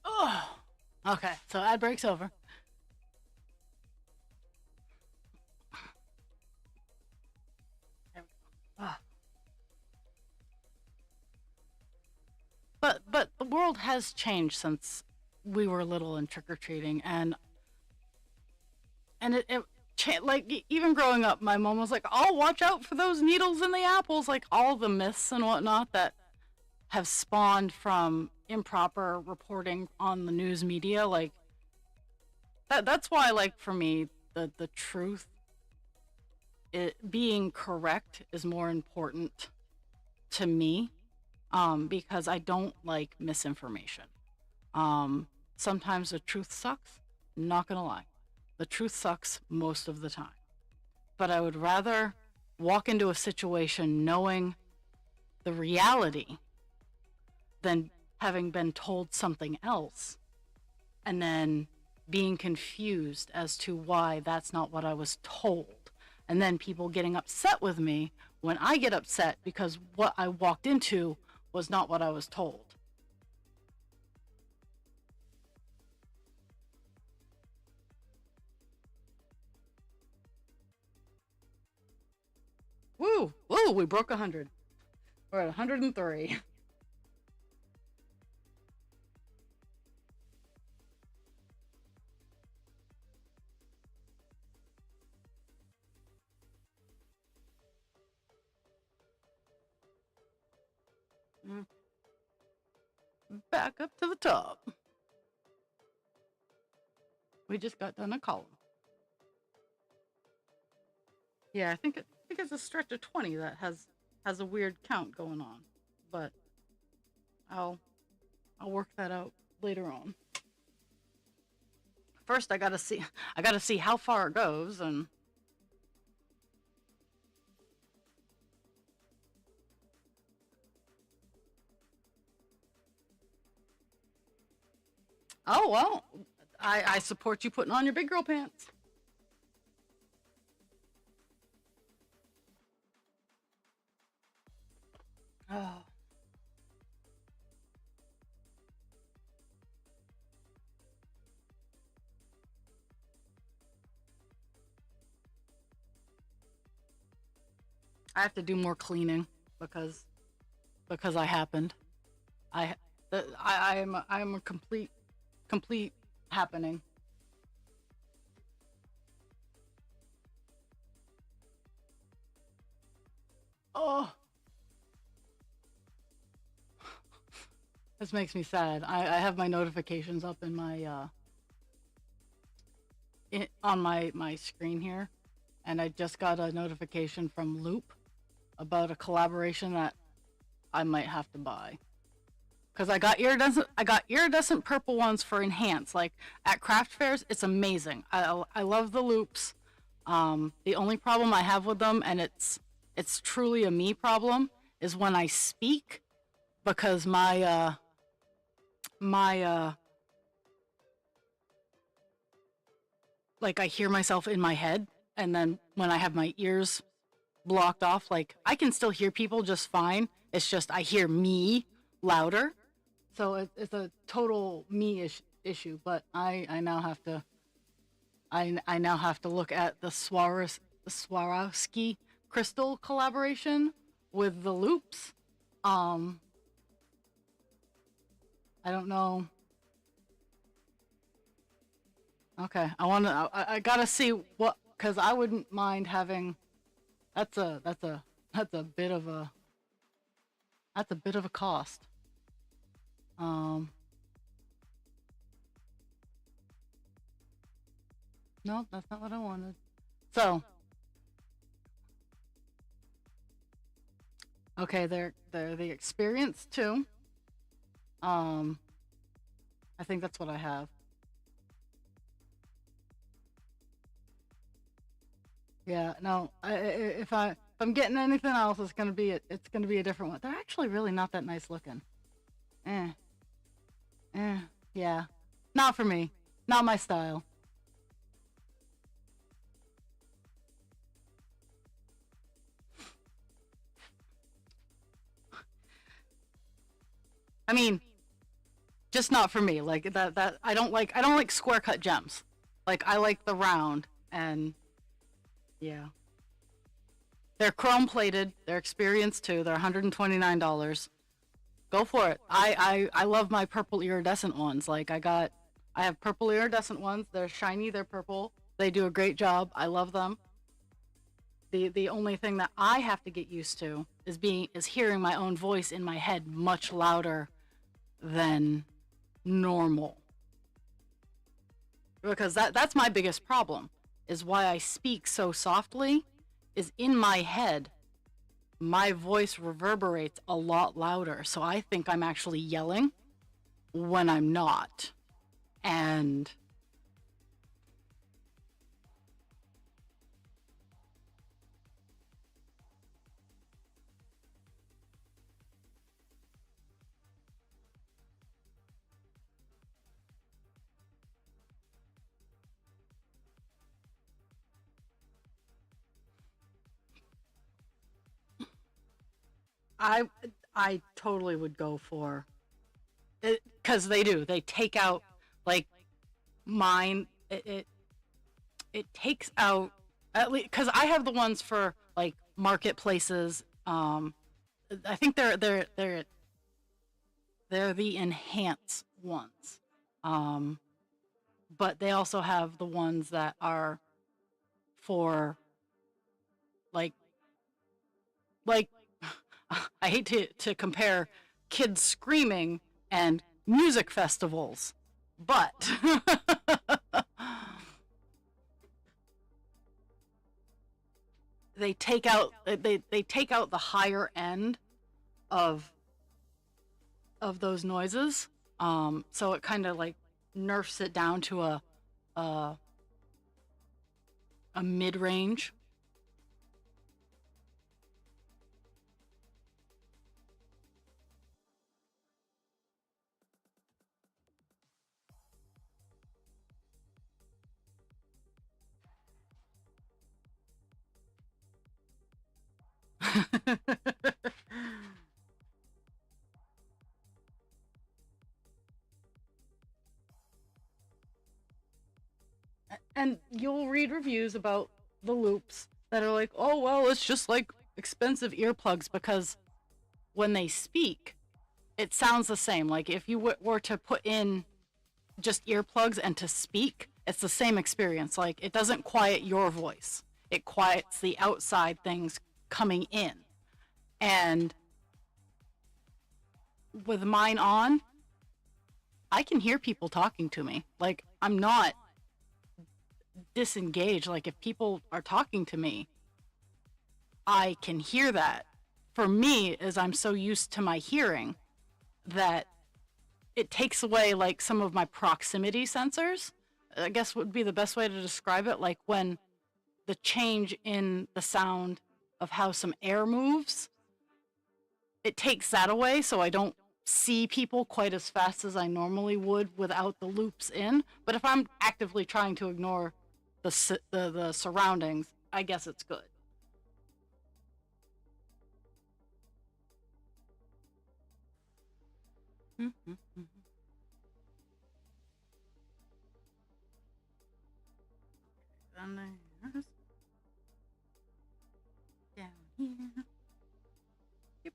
A: oh okay. So ad breaks over. There we go. But the world has changed since we were little and trick or treating, and like even growing up, my mom was like, "Oh, watch out for those needles in the apples," like all the myths and whatnot that have spawned from improper reporting on the news media. Like that's why, like for me, the truth, being correct, is more important to me, because I don't like misinformation. Sometimes the truth sucks. Not gonna lie, the truth sucks most of the time. But I would rather walk into a situation knowing the reality than having been told something else and then being confused as to why that's not what I was told. And then people getting upset with me when I get upset because what I walked into was not what I was told. Woo! Woo! We broke 100. We're at 103. Mm, back up to the top. We just got done a column. Yeah, I think it's a stretch of 20 that has a weird count going on, but I'll I'll work that out later on. First, I gotta see how far it goes, and Oh well, I support you putting on your big girl pants. Oh, I have to do more cleaning because I happened. I I am a complete happening. Oh, this makes me sad. I have my notifications up in my on my screen here, and I just got a notification from Loop about a collaboration that I might have to buy. Because I got iridescent purple ones for enhance. Like at craft fairs, it's amazing. I love the loops. The only problem I have with them, and it's truly a me problem, is when I speak because my like I hear myself in my head, and then when I have my ears blocked off, like I can still hear people just fine. It's just I hear me louder. So it's a total issue, but I now have to I now have to look at the Swarovski crystal collaboration with the loops. Um, I don't know. Okay, I gotta see what because I wouldn't mind having. That's a bit of a that's a bit of a cost. Um, no, that's not what I wanted. So okay, they're the experience too. Um, I think that's what I have. Yeah, no. If I'm getting anything else, it's gonna be a different one. They're actually really not that nice looking. Eh, eh, yeah, not for me. Not my style. I mean, just not for me. Like that I don't like square cut gems. Like I like the round and yeah. They're chrome plated. They're experienced too. They're $129. Go for it. I love my purple iridescent ones. I have purple iridescent ones. They're shiny. They're purple. They do a great job. I love them. The only thing that I have to get used to is hearing my own voice in my head much louder than normal. Because that's my biggest problem is why I speak so softly is in my head my voice reverberates a lot louder. So I think I'm actually yelling when I'm not. And I I totally would go for it because they do. They take out like mine. It takes out at least because I have the ones for like marketplaces. I think they're the enhance ones. Um, but they also have the ones that are for like like I hate to compare kids screaming and music festivals, but they take out the higher end of those noises. So it kind of like nerfs it down to a, a mid range. And you'll read reviews about the loops that are like, oh, well, it's just like expensive earplugs because when they speak, it sounds the same. Like if you were to put in just earplugs and to speak, it's the same experience. Like it doesn't quiet your voice, it quiets the outside things coming in. And with mine on, I can hear people talking to me. Like I'm not disengaged. Like if people are talking to me, I can hear that. For me, as I'm so used to my hearing that it takes away like some of my proximity sensors. I guess would be the best way to describe it. Like when the change in the sound of how some air moves, it takes that away, so I don't see people quite as fast as I normally would without the loops in. But if I'm actively trying to ignore the surroundings, I guess it's good. Down here. Yep.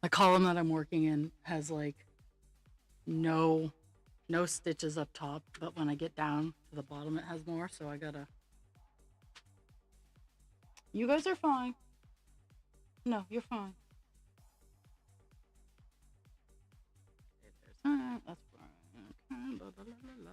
A: The column that I'm working in has like no stitches up top, but when I get down to the bottom it has more, so I gotta. You guys are fine. No, you're fine. That's fine. Okay. La.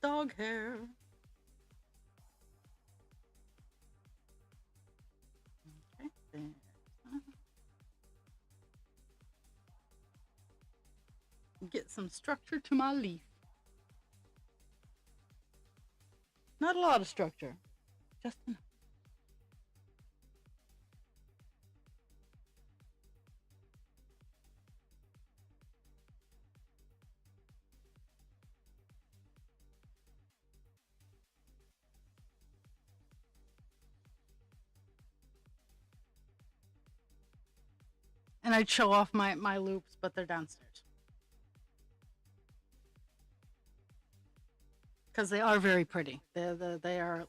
A: Dog hair. Okay. Get some structure to my leaf. Not a lot of structure, just enough. And I'd show off my loops, but they're downstairs. Because they are very pretty. They are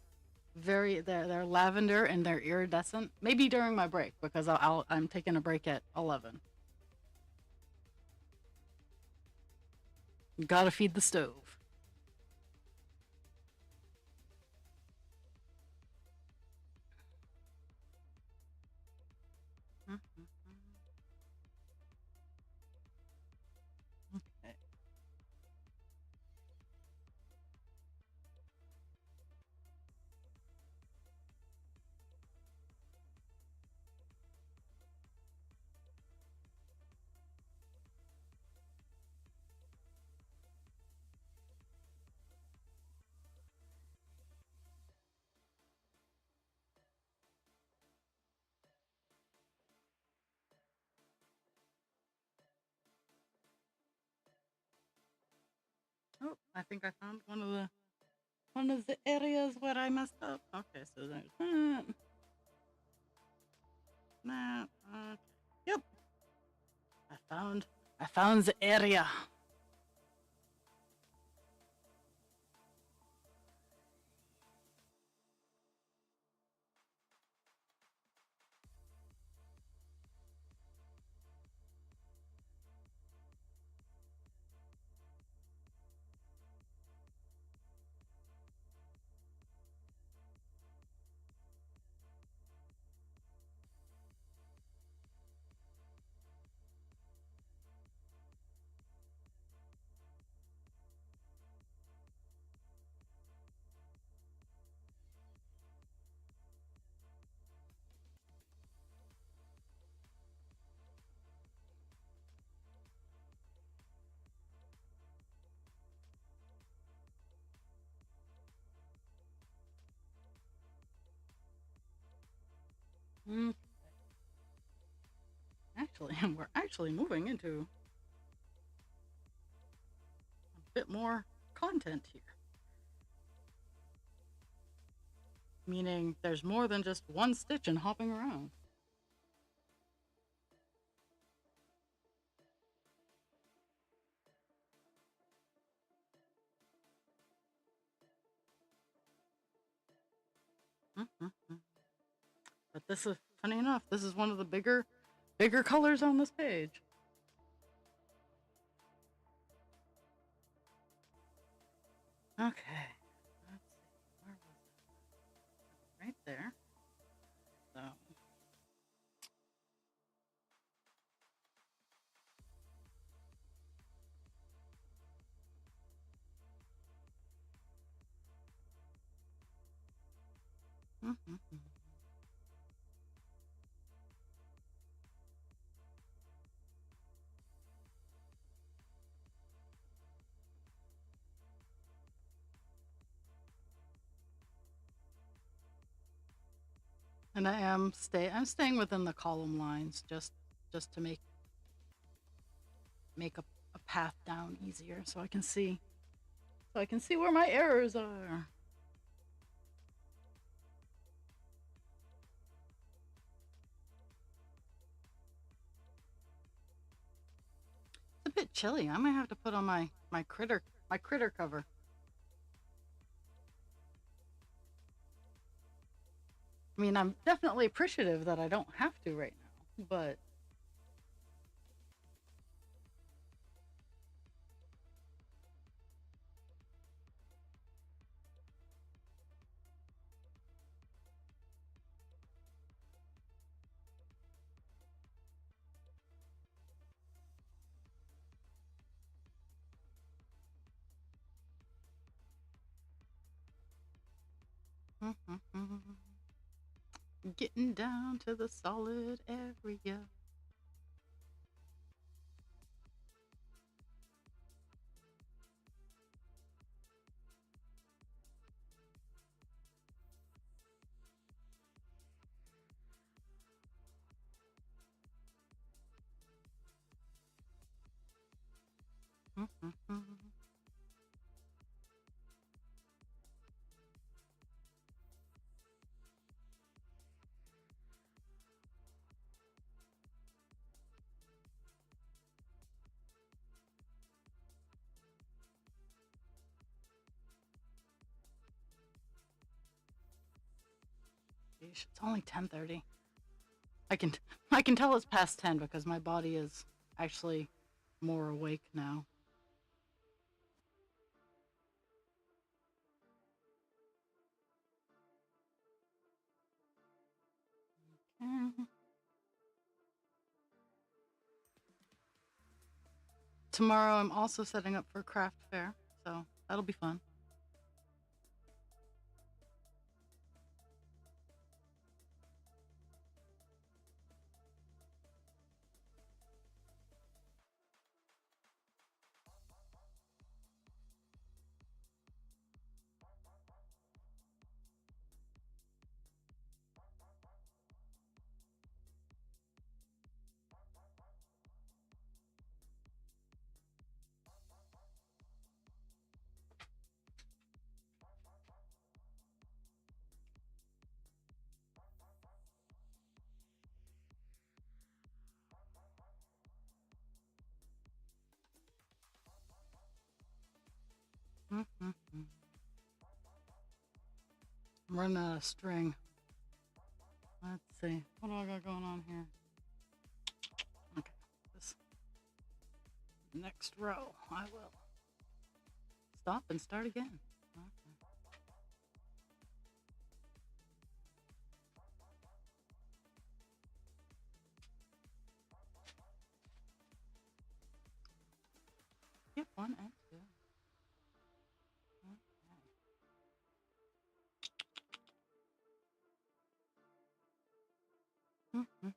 A: they're lavender and they're iridescent. Maybe during my break because I'm taking a break at 11. Gotta feed the stove. Okay. Oh, I think I found one of the areas where I messed up. Okay, so there's that. That. Okay. Yep. I found the area. Mm. Actually, we're actually moving into a bit more content here. Meaning there's more than just one Stitchin hopping around. Mm-hmm. But this is, funny enough, this is one of the bigger colors on this page. Okay. Let's see. Where was it? Right there. So. Mm-hmm. And I'm staying within the column lines just to make a path down easier so I can see where my errors are. It's a bit chilly. I might have to put on my critter cover. I mean, I'm definitely appreciative that I don't have to right now, but getting down to the solid area. It's only 10:30. I can I can tell it's past 10 because my body is actually more awake now. Mm. Tomorrow I'm also setting up for a craft fair, so that'll be fun. I'm running out of string. Let's see. What do I got going on here? Okay. This next row, I will stop and start again. Okay. Yep, 1 and 2. Okay.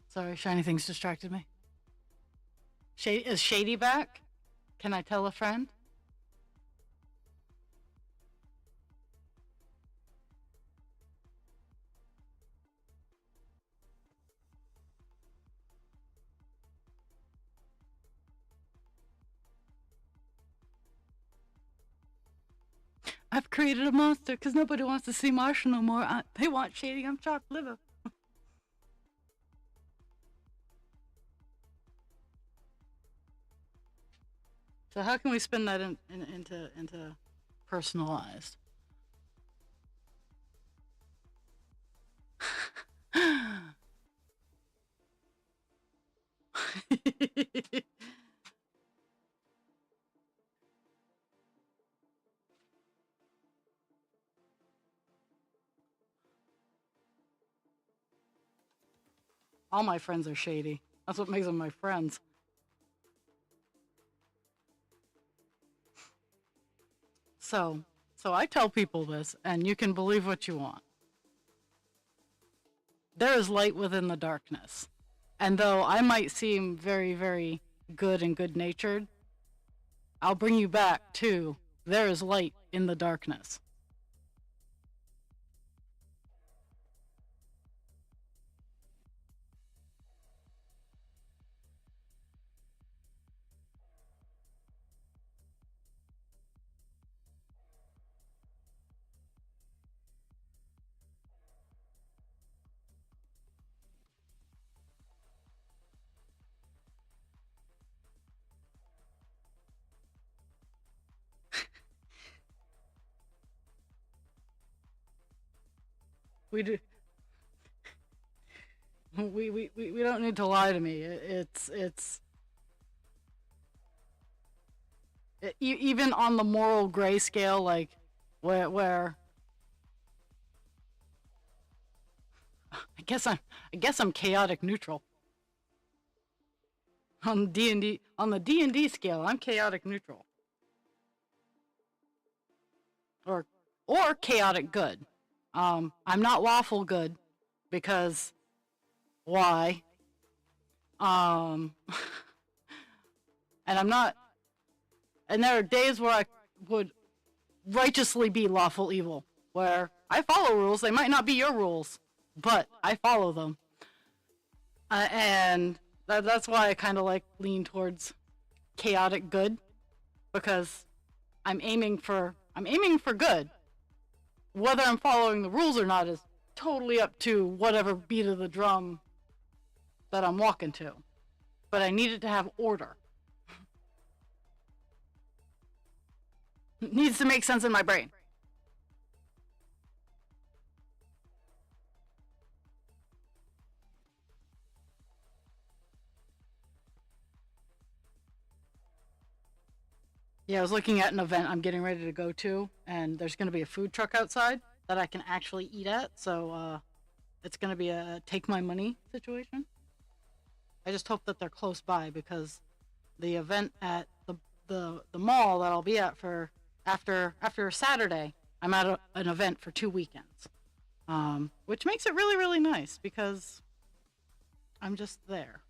A: Sorry, shiny things distracted me. Is Shady back? Can I tell a friend? I've created a monster because nobody wants to see Marshall no more. They want Shady on chopped liver. So how can we spin that into personalized? All my friends are shady. That's what makes them my friends. So I tell people this, and you can believe what you want. There is light within the darkness. And though I might seem very, very good and good natured, I'll bring you back to there is light in the darkness. We do. We don't need to lie to me. Even on the moral gray scale, like where I guess I'm chaotic neutral. On the D&D scale, I'm chaotic neutral. Or chaotic good. I'm not lawful good because why? And I'm not. And there are days where I would righteously be lawful evil, where I follow rules. They might not be your rules, but I follow them. And that's why I kind of like lean towards chaotic good, because I'm aiming for good. Whether I'm following the rules or not is totally up to whatever beat of the drum that I'm walking to. But I needed to have order. It needs to make sense in my brain. Yeah, I was looking at an event I'm getting ready to go to, and there's going to be a food truck outside that I can actually eat at. So it's going to be a take my money situation. I just hope that they're close by because the event at the mall that I'll be at for after Saturday, I'm at an event for 2 weekends, which makes it really really nice because I'm just there.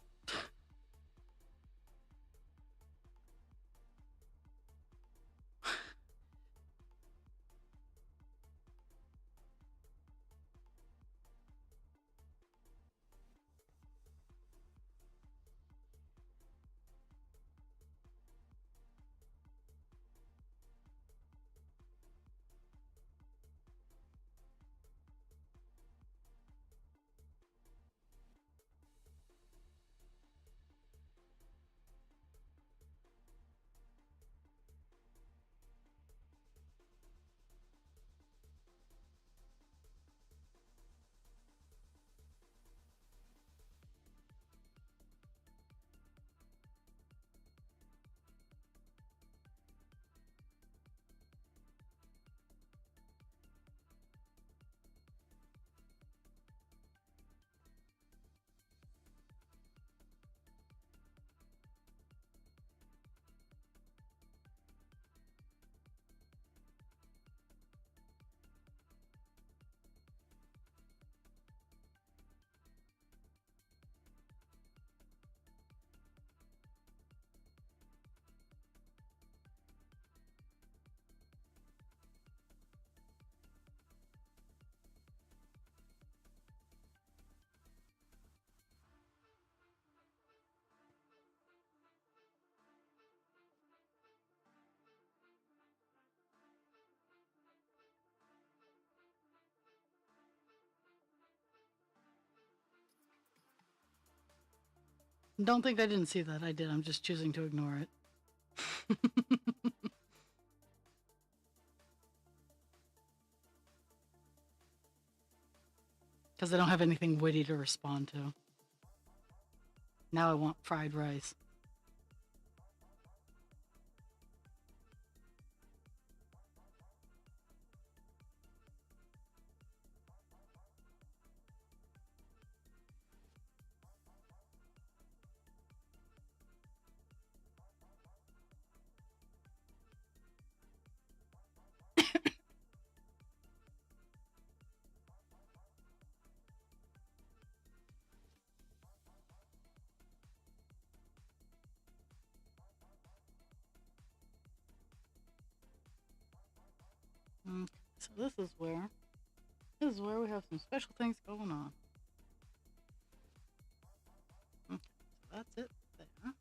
A: Don't think I didn't see that. I did. I'm just choosing to ignore it. Because I don't have anything witty to respond to. Now I want fried rice. Mm, so this is where we have some special things going on. Okay, so that's it there.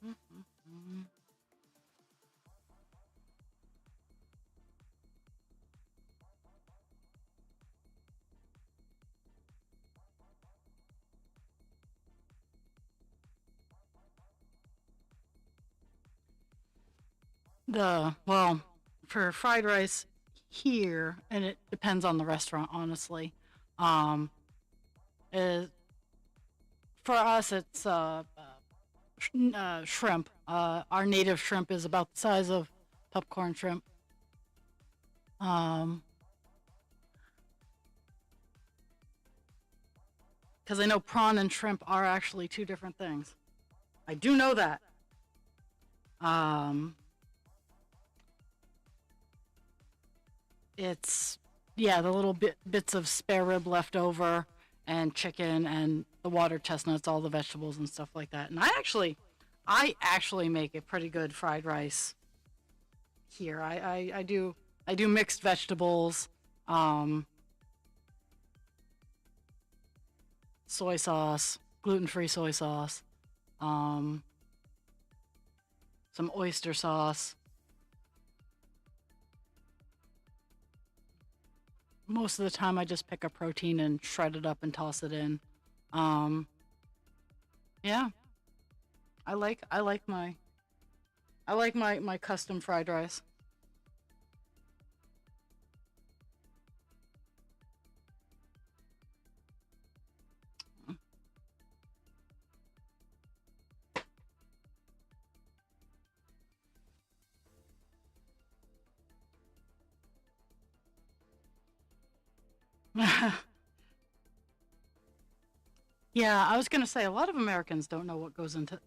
A: Mm-hmm. Well, for fried rice here, and it depends on the restaurant, honestly. Um, is For us, it's shrimp. Our native shrimp is about the size of popcorn shrimp. Um, because I know prawn and shrimp are actually two different things. I do know that. Um, it's Yeah, the little bits of spare rib left over, and chicken, and the water chestnuts, all the vegetables and stuff like that. And I actually make a pretty good fried rice here. I do mixed vegetables, um, soy sauce, gluten-free soy sauce, um, some oyster sauce. Most of the time, I just pick a protein and shred it up and toss it in. Um, yeah, I like my custom fried rice. Yeah, I was gonna say a lot of Americans don't know what goes into.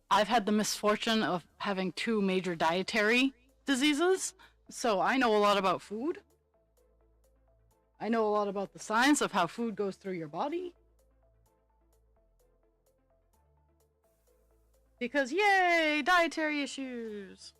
A: I've had the misfortune of having two major dietary diseases, so I know a lot about food. I know a lot about the science of how food goes through your body. Because yay, dietary issues.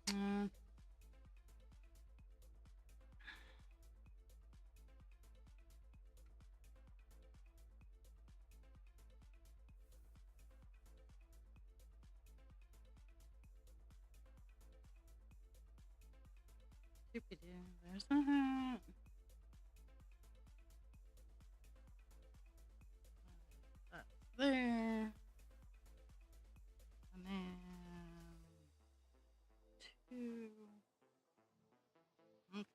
A: Mm, There's that. That there. And then two. Okay.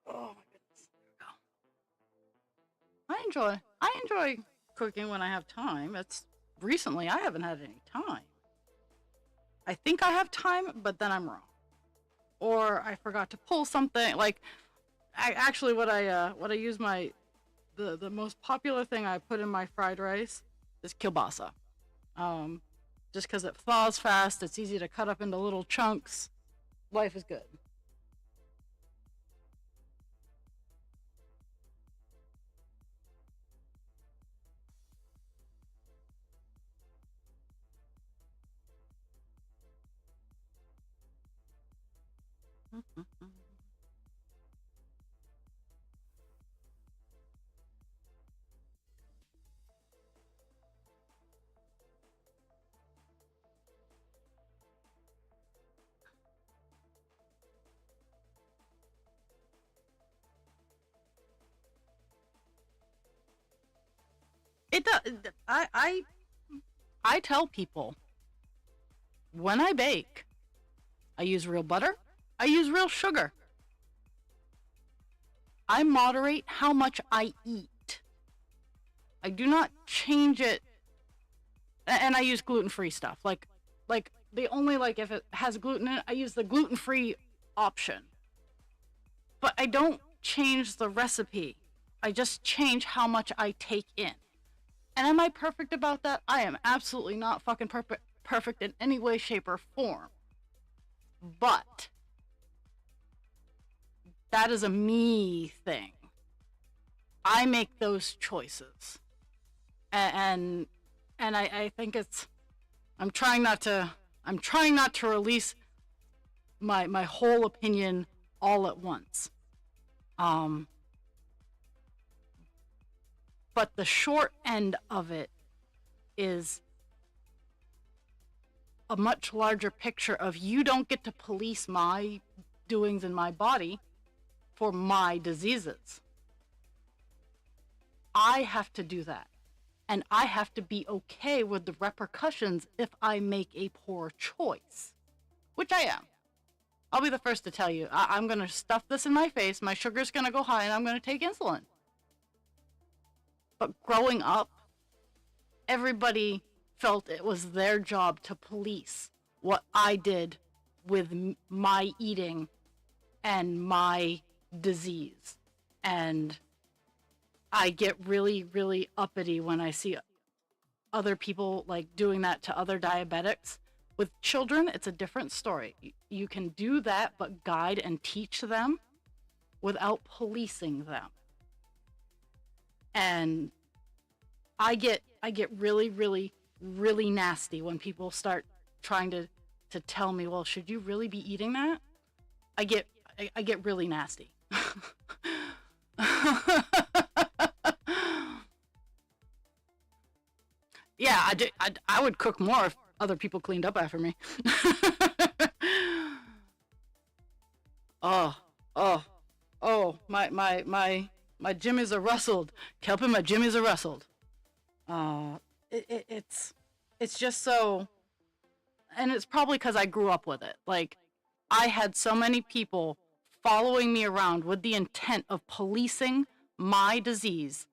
A: Oh my goodness. There we go. I enjoy cooking when I have time. It's recently I haven't had any time. I think I have time, but then I'm wrong. Or I forgot to pull something. Like actually what I use my the most popular thing I put in my fried rice is kielbasa. Um, just because it thaws fast, it's easy to cut up into little chunks. Life is good. It does. I tell people when I bake, I use real butter. I use real sugar. I moderate how much I eat. I do not change it, and I use gluten-free stuff. Like the only like if it has gluten in it, I use the gluten-free option. But I don't change the recipe. I just change how much I take in. And am I perfect about that? I am absolutely not fucking perfect in any way, shape, or form. But that is a me thing. I make those choices. and I think it's I'm trying not to I'm trying not to release my whole opinion all at once. Um, but the short end of it is a much larger picture of you don't get to police my doings in my body for my diseases. I have to do that. And I have to be okay with the repercussions if I make a poor choice, which I am. I'll be the first to tell you, I'm going to stuff this in my face, my sugar's going to go high, and I'm going to take insulin. But growing up, everybody felt it was their job to police what I did with my eating and my disease. And I get really, really uppity when I see other people like doing that to other diabetics. With children, it's a different story. You can do that, but guide and teach them without policing them. And I get really, really, really nasty when people start trying to tell me, well, should you really be eating that? I get really nasty. Yeah, I would cook more if other people cleaned up after me. Oh, oh, oh, my jimmies are rustled. Kelpie, my jimmies are rustled. Uh, it's just so, and it's probably because I grew up with it. Like, I had so many people following me around with the intent of policing my disease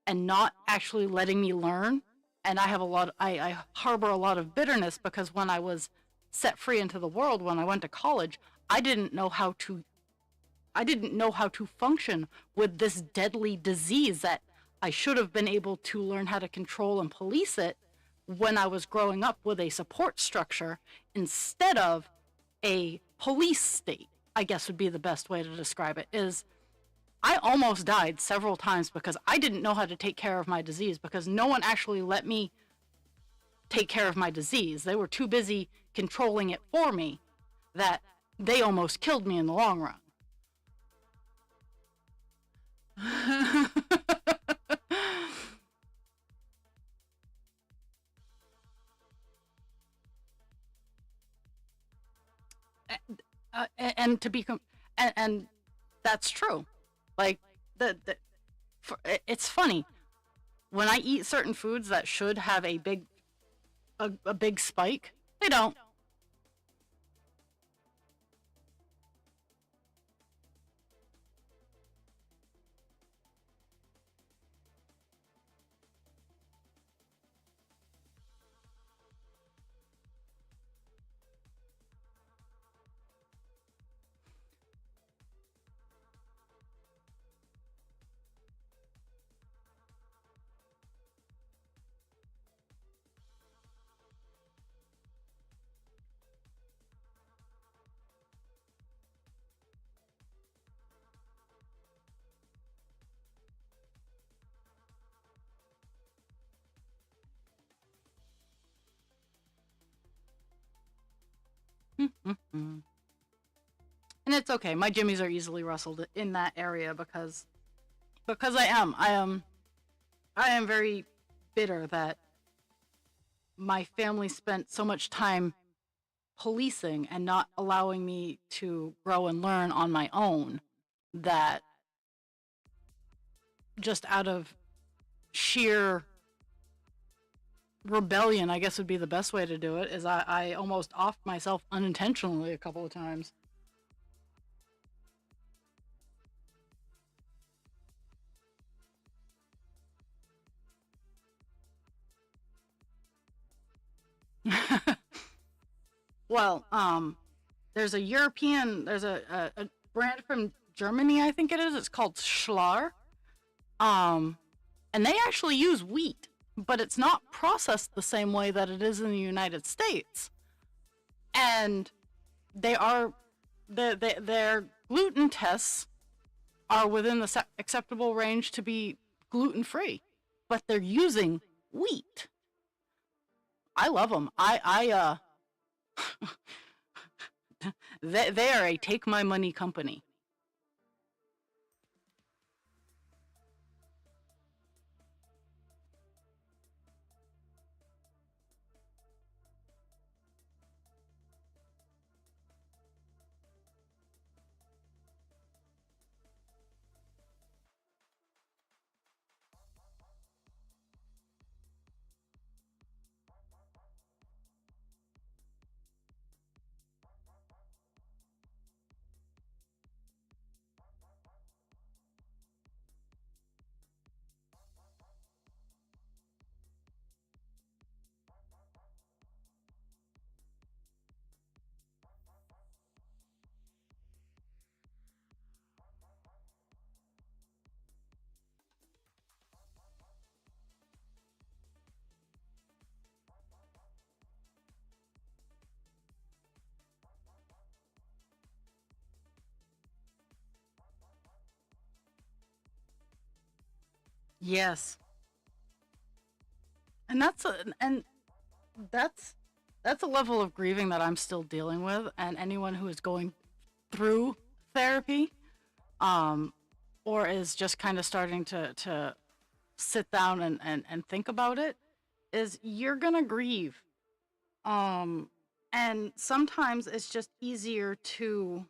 A: and not actually letting me learn. And I harbor a lot of bitterness because when I was set free into the world, when I went to college, I didn't know how to function with this deadly disease that I should have been able to learn how to control and police it when I was growing up with a support structure instead of a police state, I guess would be the best way to describe it. Is I almost died several times because I didn't know how to take care of my disease because no one actually let me take care of my disease. They were too busy controlling it for me that they almost killed me in the long run. And to be and that's true. Like it's funny when I eat certain foods that should have a big spike, they don't. And it's okay. My jimmies are easily rustled in that area because I am very bitter that my family spent so much time policing and not allowing me to grow and learn on my own, that just out of sheer rebellion, I guess would be the best way to do it, is I almost offed myself unintentionally a couple of times. Well, there's there's a brand from Germany, I think it is. It's called Schlar. Um, and they actually use wheat, but it's not processed the same way that it is in the United States. And they are, their gluten tests are within the acceptable range to be gluten free. but they're using wheat. I love them. They are a take my money company. Yes. And that's that's a level of grieving that I'm still dealing with, and anyone who is going through therapy, um, or is just kind of starting to sit down and think about it, is you're gonna grieve. Um, and sometimes it's just easier to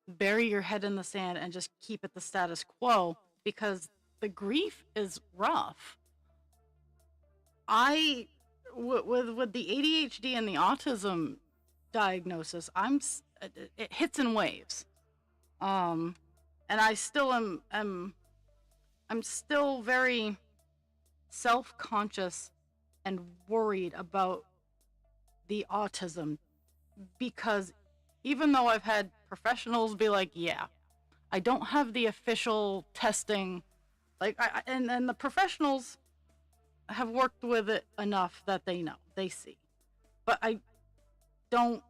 A: bury your head in the sand and just keep it the status quo because the grief is rough. I with the ADHD and the autism diagnosis, it hits in waves. Um, and I still I'm still very self-conscious and worried about the autism because even though I've had professionals be like, yeah, I don't have the official testing, like, and the professionals have worked with it enough that they know, they see. But I don't,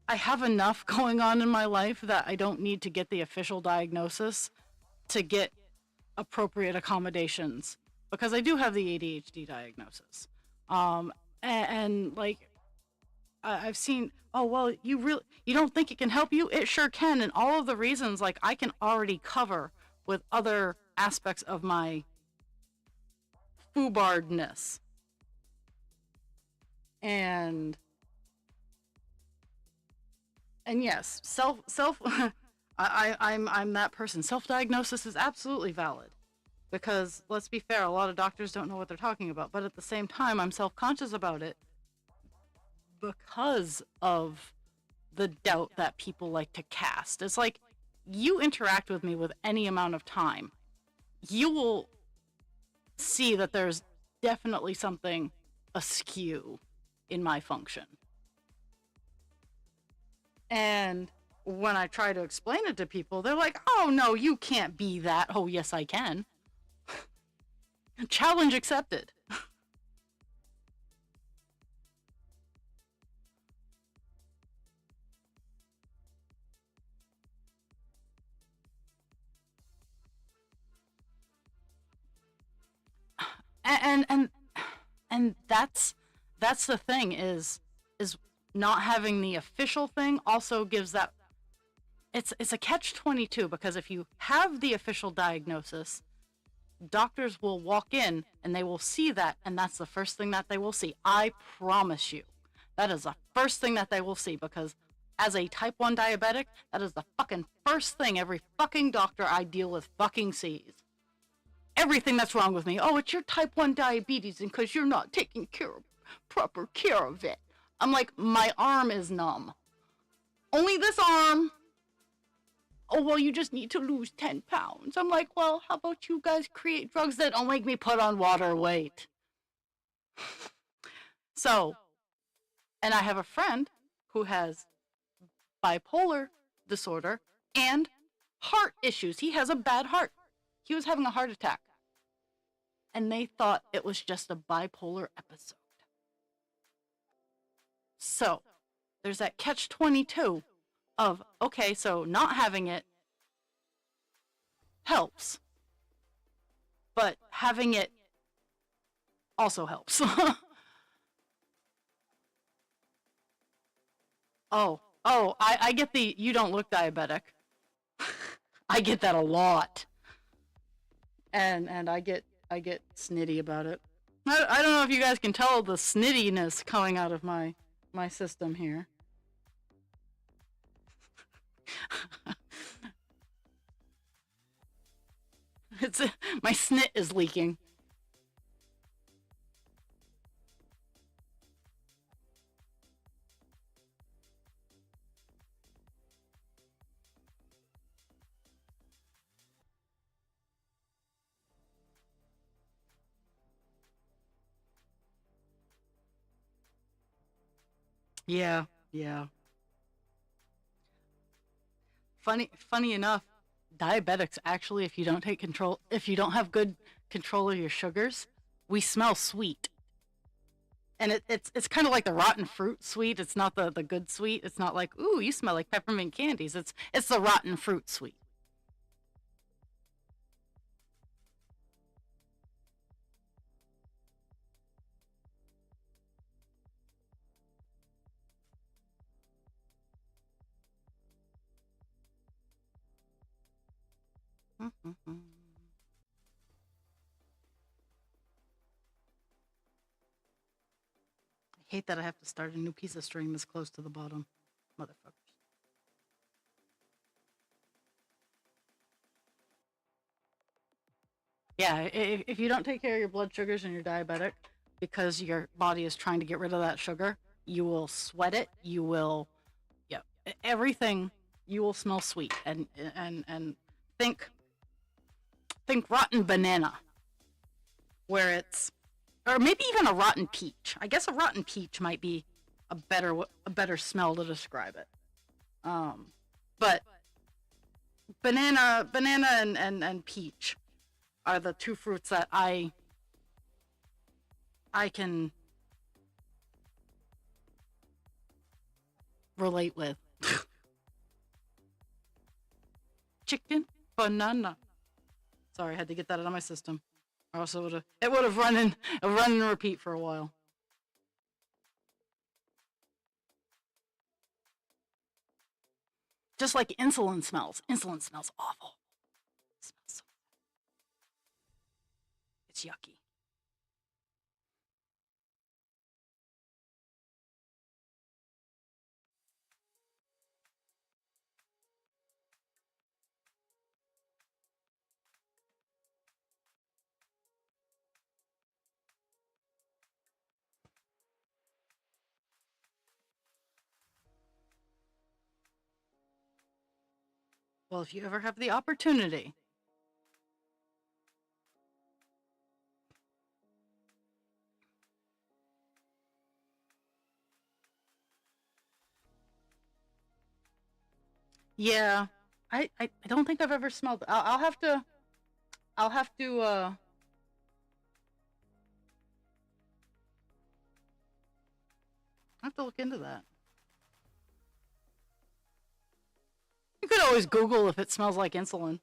A: I have enough going on in my life that I don't need to get the official diagnosis to get appropriate accommodations because I do have the ADHD diagnosis. And like I've seen, oh well, you don't think it can help you? It sure can, and all of the reasons like I can already cover with other aspects of my foobardness. And yes, self I'm that person. Self-diagnosis is absolutely valid because let's be fair, a lot of doctors don't know what they're talking about, but at the same time I'm self-conscious about it because of the doubt that people like to cast. It's like you interact with me with any amount of time, you will see that there's definitely something askew in my function. And when I try to explain it to people, they're like, oh no, you can't be that. Oh, yes, I can. Challenge accepted. and and and that's the thing is not having the official thing also gives that it's a catch 22 because if you have the official diagnosis, doctors will walk in and they will see that, and that's the first thing that they will see. I promise you, that is the first thing that they will see because as a type 1 diabetic, that is the fucking first thing every fucking doctor I deal with fucking sees. Everything that's wrong with me. Oh, it's your type 1 diabetes and because you're not taking proper care of it. I'm like, my arm is numb. Only this arm. Oh, well, you just need to lose 10 pounds. I'm like, well, how about you guys create drugs that don't make me put on water weight? So, and I have a friend who has bipolar disorder and heart issues. He has a bad heart. He was having a heart attack. And they thought it was just a bipolar episode. So, there's that catch 22 of, okay, so not having it helps, but having it also helps. I get the you don't look diabetic. I get that a lot, and I get snitty about it. I don't know if you guys can tell the snittiness coming out of my system here. It's my snit is leaking. Yeah, yeah. Funny enough, diabetics actually, if you don't have good control of your sugars, we smell sweet. And it's kind of like the rotten fruit sweet. It's not the good sweet. It's not like, ooh, you smell like peppermint candies. It's the rotten fruit sweet. I hate that I have to start a new piece of string this close to the bottom. Motherfuckers. Yeah, if you don't take care of your blood sugars and you're diabetic because your body is trying to get rid of that sugar, you will sweat it. You will, yeah, everything. You will smell sweet and think think rotten banana, where it's, or maybe even a rotten peach. I guess a rotten peach might be a better smell to describe it. Um, but banana and peach are the two fruits that I can relate with. Chicken, banana. Sorry, I had to get that out of my system. Or else it would have run and repeat for a while. Just like insulin smells. Insulin smells awful. It smells so, it's yucky. Well, if you ever have the opportunity, yeah, I don't think I've ever smelled. I'll have to look into that. You could always Google if it smells like insulin.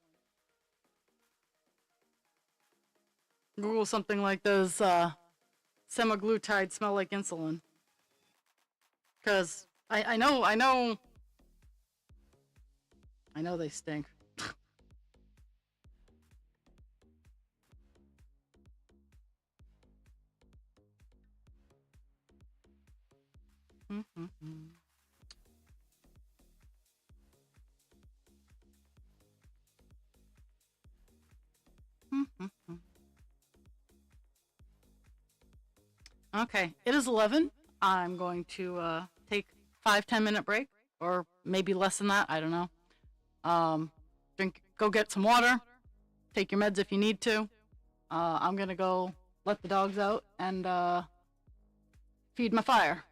A: Google something like those semaglutide smell like insulin, because I know they stink. Okay, it is 11. I'm going to take 5-10 minute break, or maybe less than that. I don't know. Go get some water. Take your meds if you need to. I'm gonna go let the dogs out and feed my fire.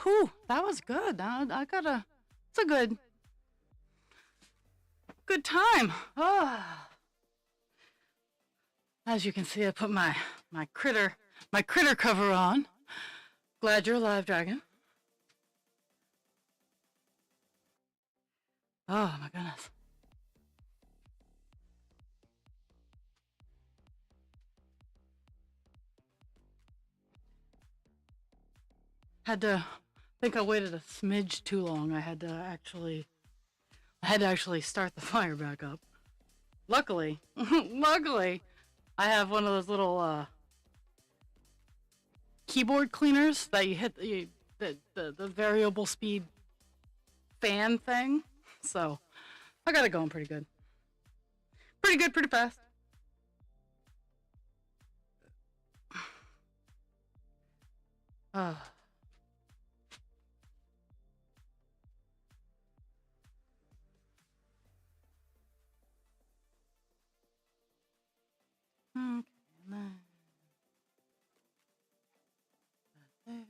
A: Whew, that was good. It's a good time. Oh. As you can see, I put my critter cover on. Glad you're alive, dragon. Oh my goodness. I think I waited a smidge too long. I had to actually start the fire back up. Luckily, luckily, I have one of those little keyboard cleaners that you hit the variable speed fan thing. So I got it going pretty good. Pretty good, pretty fast. Uh, okay, there.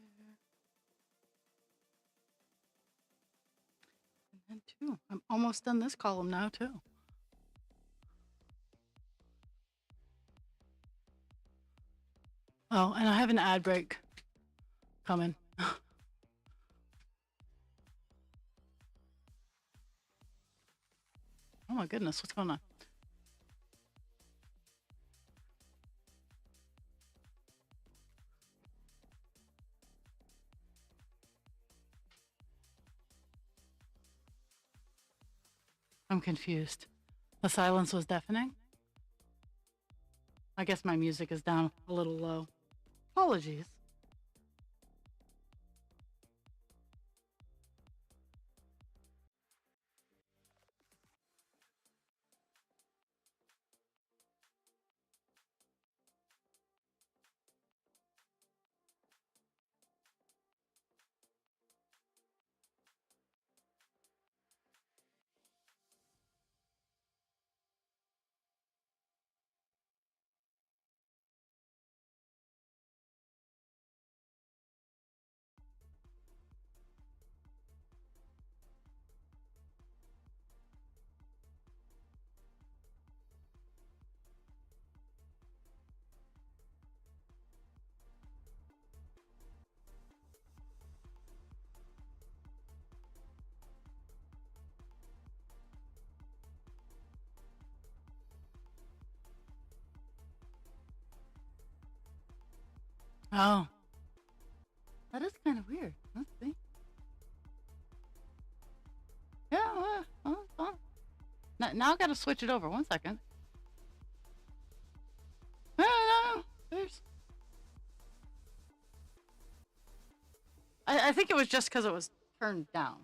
A: And then two. I'm almost done this column now too. Oh, and I have an ad break coming. Oh my goodness, what's going on? I'm confused. The silence was deafening? I guess my music is down a little low. Apologies. Oh, that is kind of weird. Let's see. Yeah, now I gotta switch it over. 1 second. No, there's. I think it was just because it was turned down.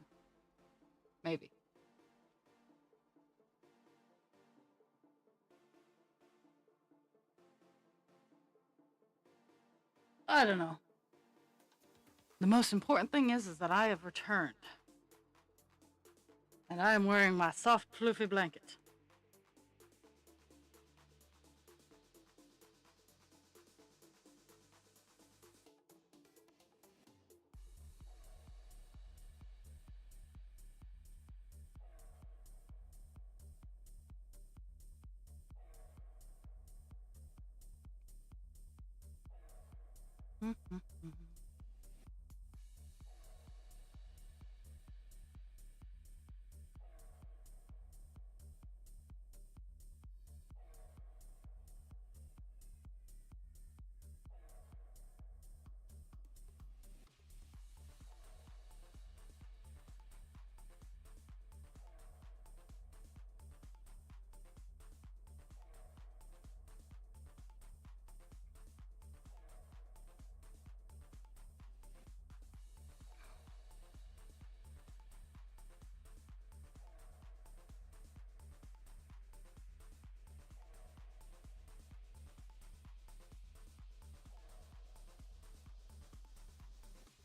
A: Maybe. I don't know. The most important thing is that I have returned. And I am wearing my soft, fluffy blanket.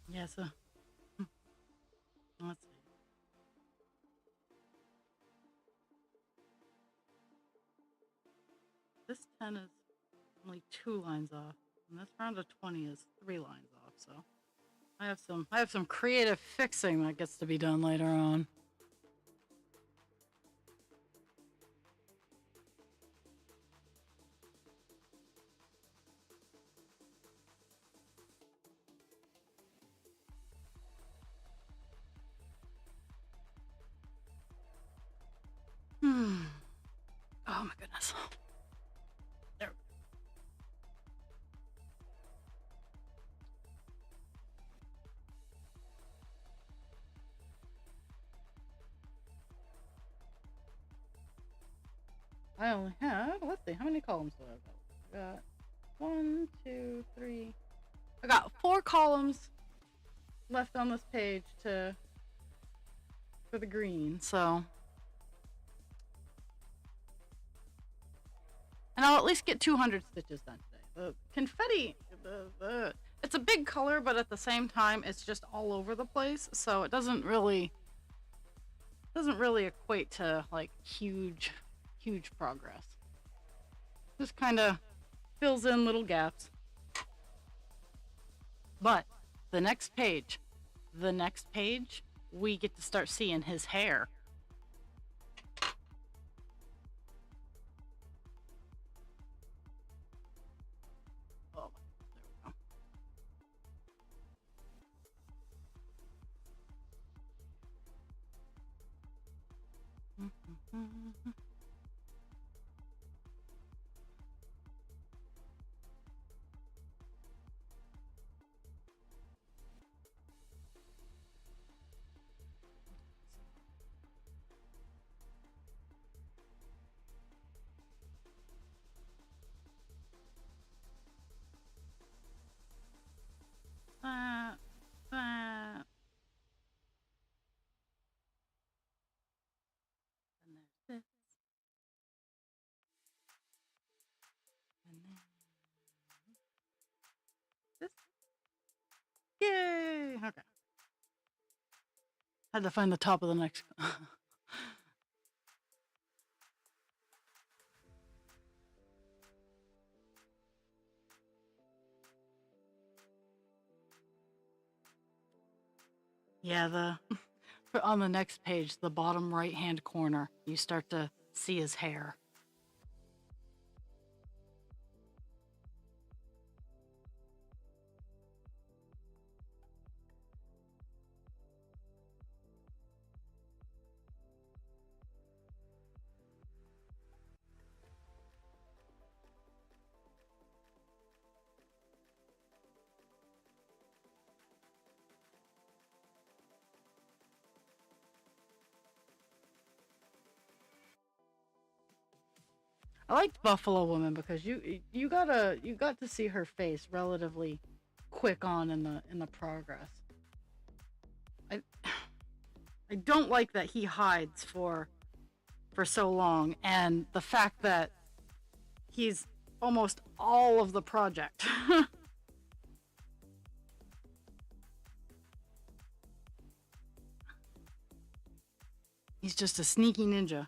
A: Yeah, so let's see. This 10 is only 2 lines off, and this round of 20 is 3 lines off, so I have some creative fixing that gets to be done later on. Hmm. Oh my goodness. There. I only have, let's see, how many columns do I have? I got one, two, three. I got 4 columns left on this page to for the green, so and I'll at least get 200 stitches done today. The confetti, it's a big color, but at the same time, it's just all over the place, so it doesn't really equate to like huge progress. Just kind of fills in little gaps. But the next page, the next page, we get to start seeing his hair. Oh, there we go. Uh, uh, and there's this, and then this. Yay! Okay. Had to find the top of the next. Yeah, on the next page, the bottom right hand corner, you start to see his hair. I liked Buffalo Woman because you got to see her face relatively quick on in the progress. I I don't like that he hides for so long, and the fact that he's almost all of the project. He's just a sneaky ninja.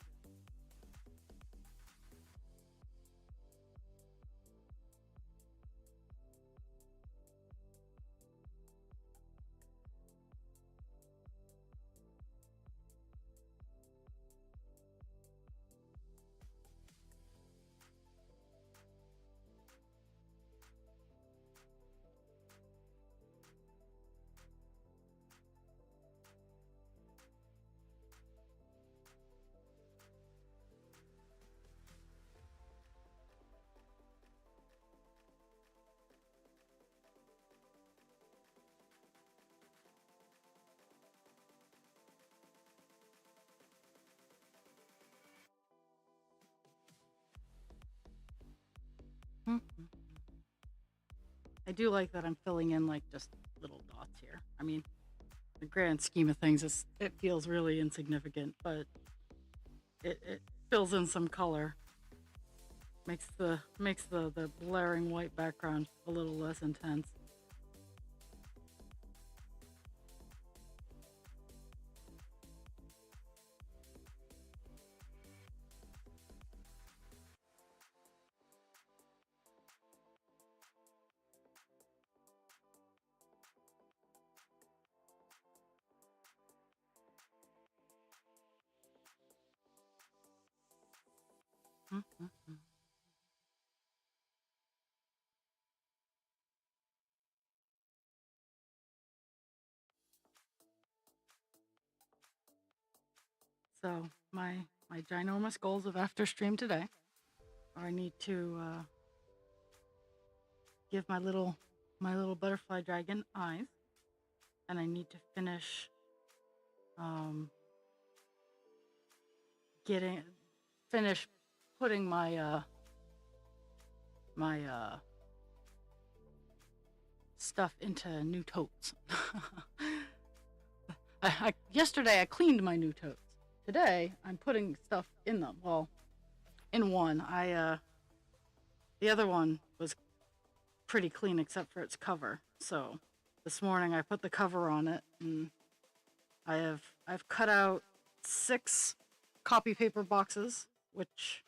A: Mhm. I do like that I'm filling in like just little dots here. I mean, the grand scheme of things, it feels really insignificant, but it fills in some color, makes the blaring white background a little less intense. So my ginormous goals of after stream today are I need to give my little butterfly dragon eyes, and I need to finish getting finish putting my stuff into new totes. Yesterday I cleaned my new totes. Today I'm putting stuff in them. Well, in one, the other one was pretty clean except for its cover. So this morning I put the cover on it, and I've cut out 6 copy paper boxes, which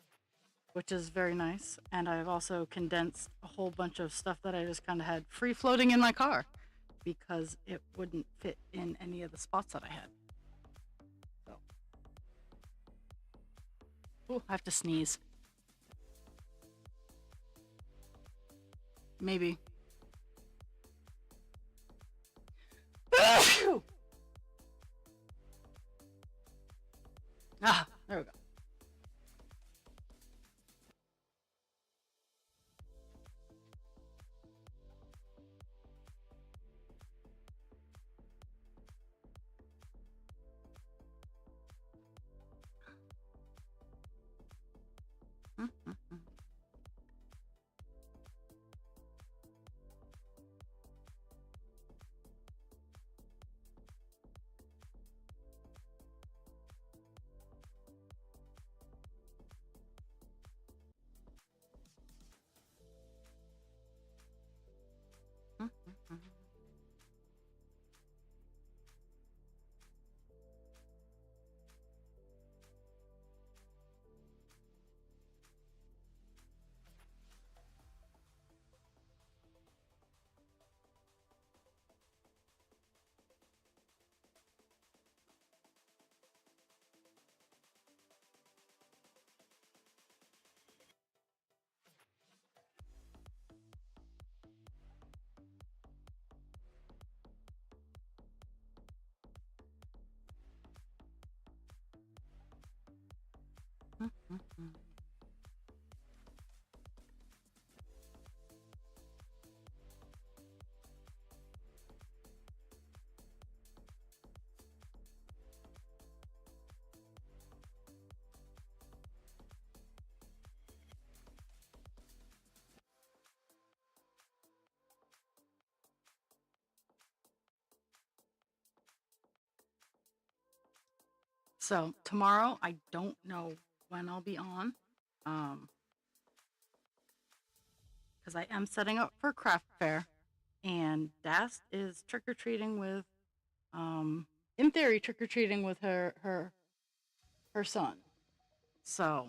A: is very nice, and I've also condensed a whole bunch of stuff that I just kind of had free floating in my car because it wouldn't fit in any of the spots that I had. So, ooh, I have to sneeze. Maybe. Ah, there we go. So tomorrow, I don't know when I'll be on, because I am setting up for craft fair, and Dast is trick or treating with, in theory, trick or treating with her son. So,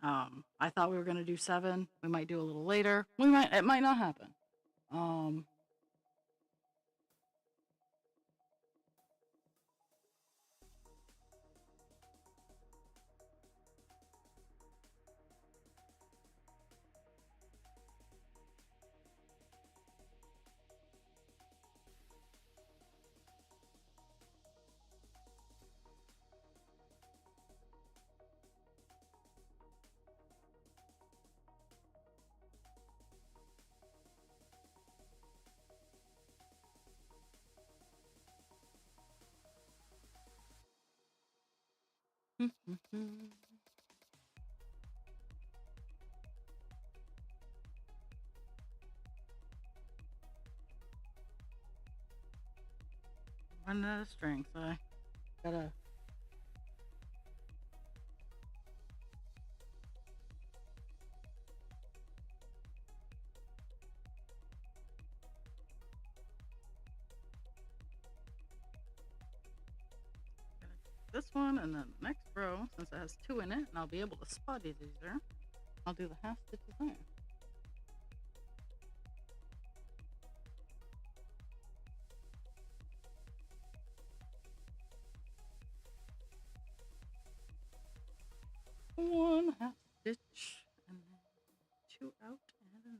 A: I thought we were gonna do 7. We might do a little later. It might not happen. Um, Running out of strength. I gotta. This one, and then the next row, since it has 2 in it, and I'll be able to spot it easier, I'll do the half stitches there. stitch and then two out and another.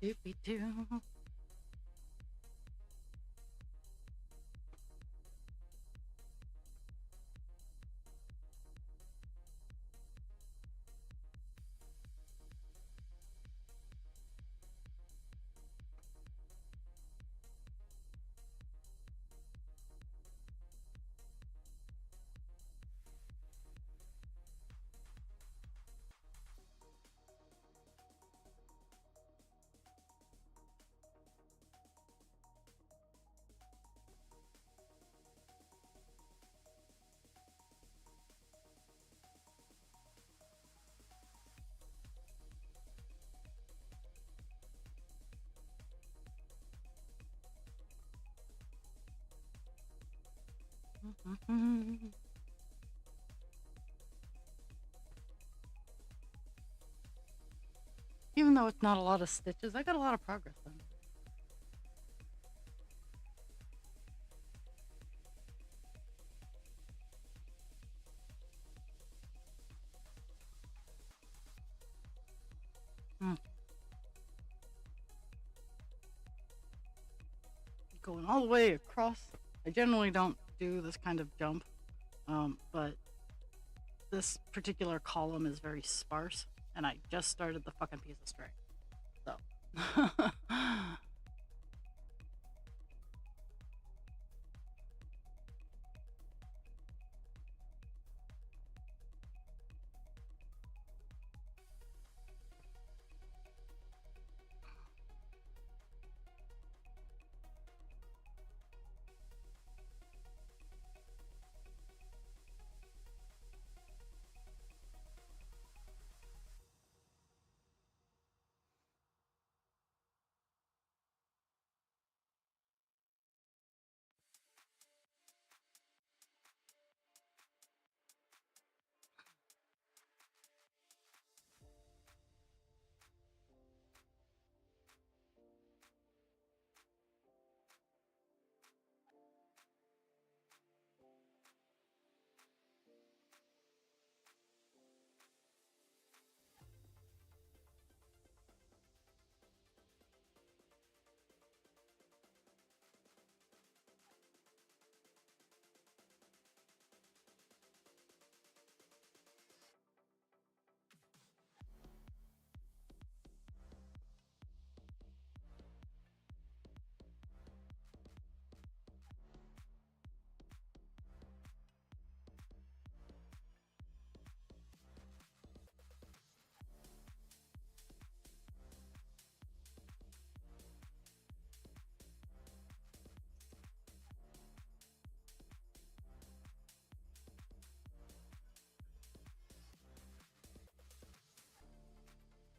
A: Doopy doo. Even though it's not a lot of stitches, I got a lot of progress done. Going all the way across. I generally don't do this kind of jump, but this particular column is very sparse, and I just started the fucking piece of string. So.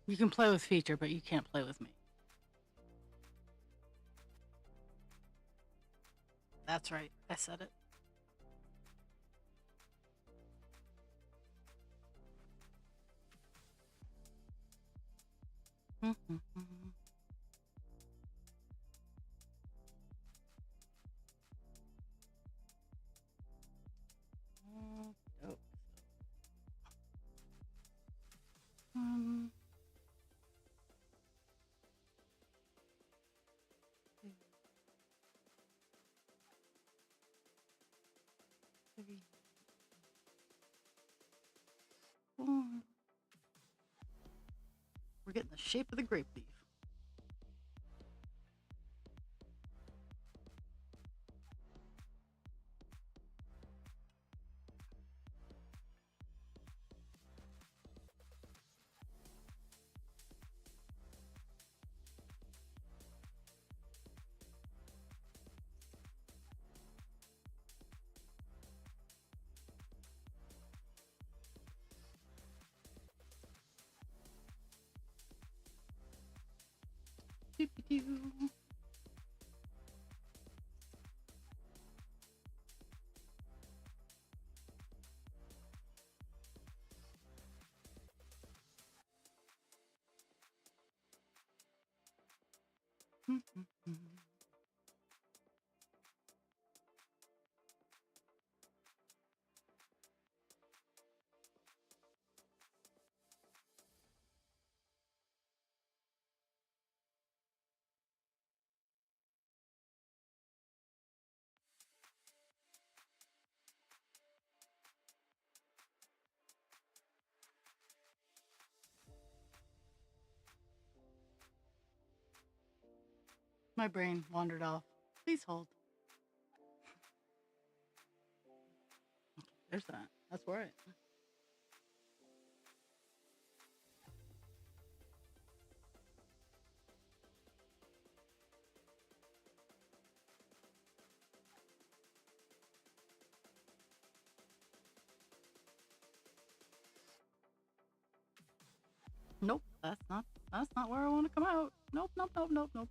A: You can play with feature, but you can't play with me. That's right. I said it. Oh. Um, 2, 3, 4. We're getting the shape of the grape leaf. Doo-doo-doo. My brain wandered off. Please hold. There's that. That's right. Nope, that's not where I want to come out. Nope, nope, nope, nope, nope.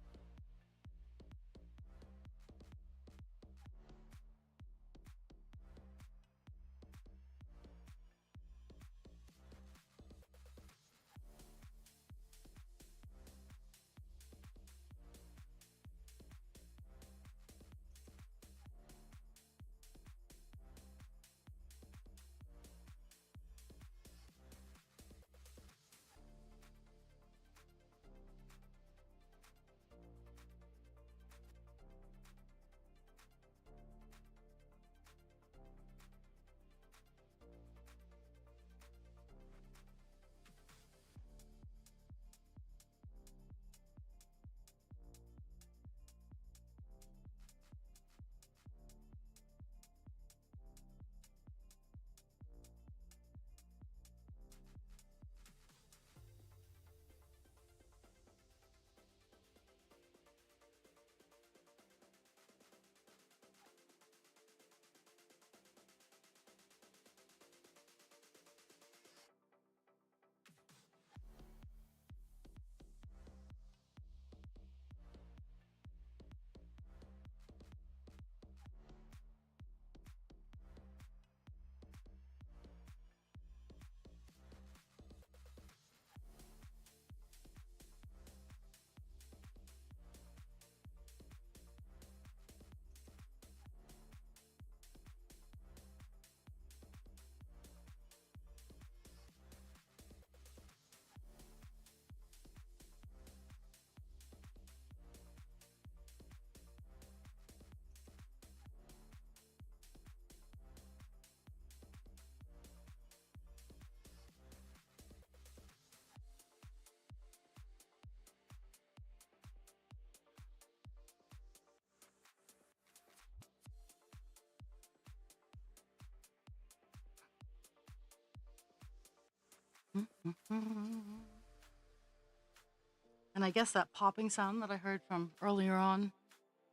A: And I guess that popping sound that I heard from earlier on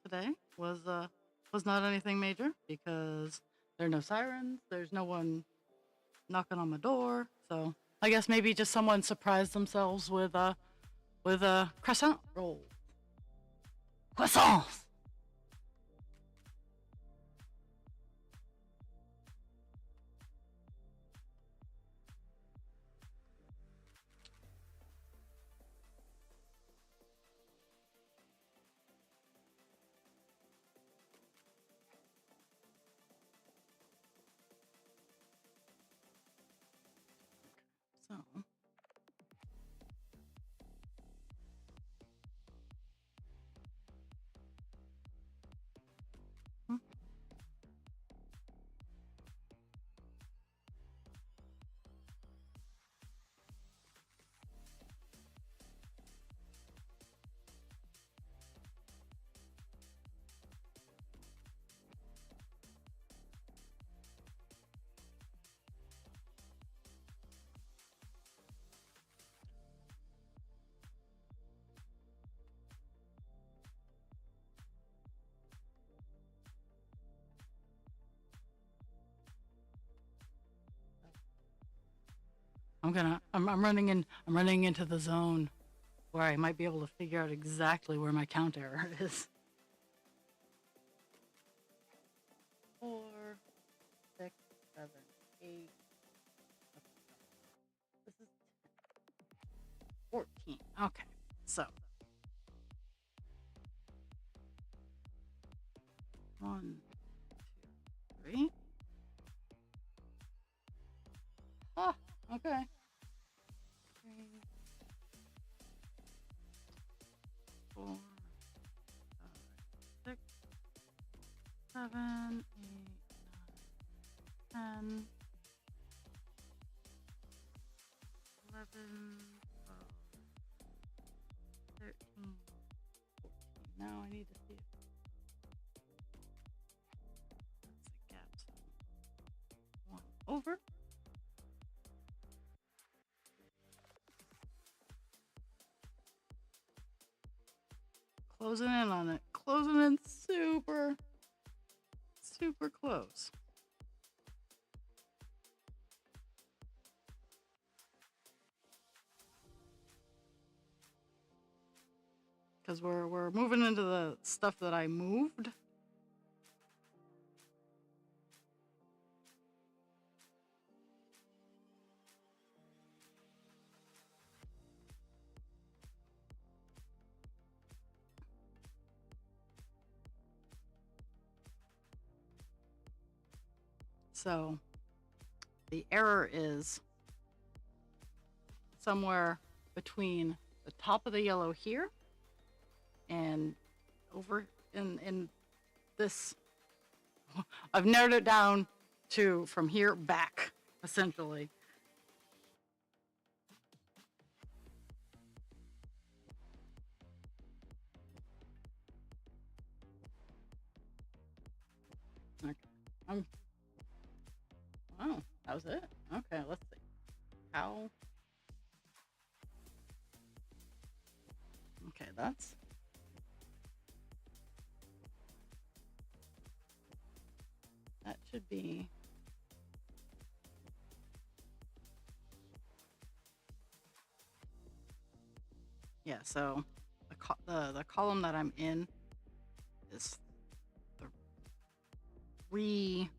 A: today was not anything major because there are no sirens. There's no one knocking on my door. So I guess maybe just someone surprised themselves with a croissant roll. Croissants. So I'm running into the zone where I might be able to figure out exactly where my count error is. 4, 6, 7, 8. This is 14. Okay, so 1, 2, 3. Oh, okay. 3, 4, 5, 6, 7, 8, 9, 10, 11, 12, 13, 14. Now I need to see if that's the gap. So 1 over. Closing in on it. Closing in super, super close. Because we're moving into the stuff that I moved. So the error is somewhere between the top of the yellow here and over in this. I've narrowed it down to from here back, essentially. Okay. Oh, that was it? Okay, let's see. How? Okay, that should be. Yeah, so the column that I'm in is the 3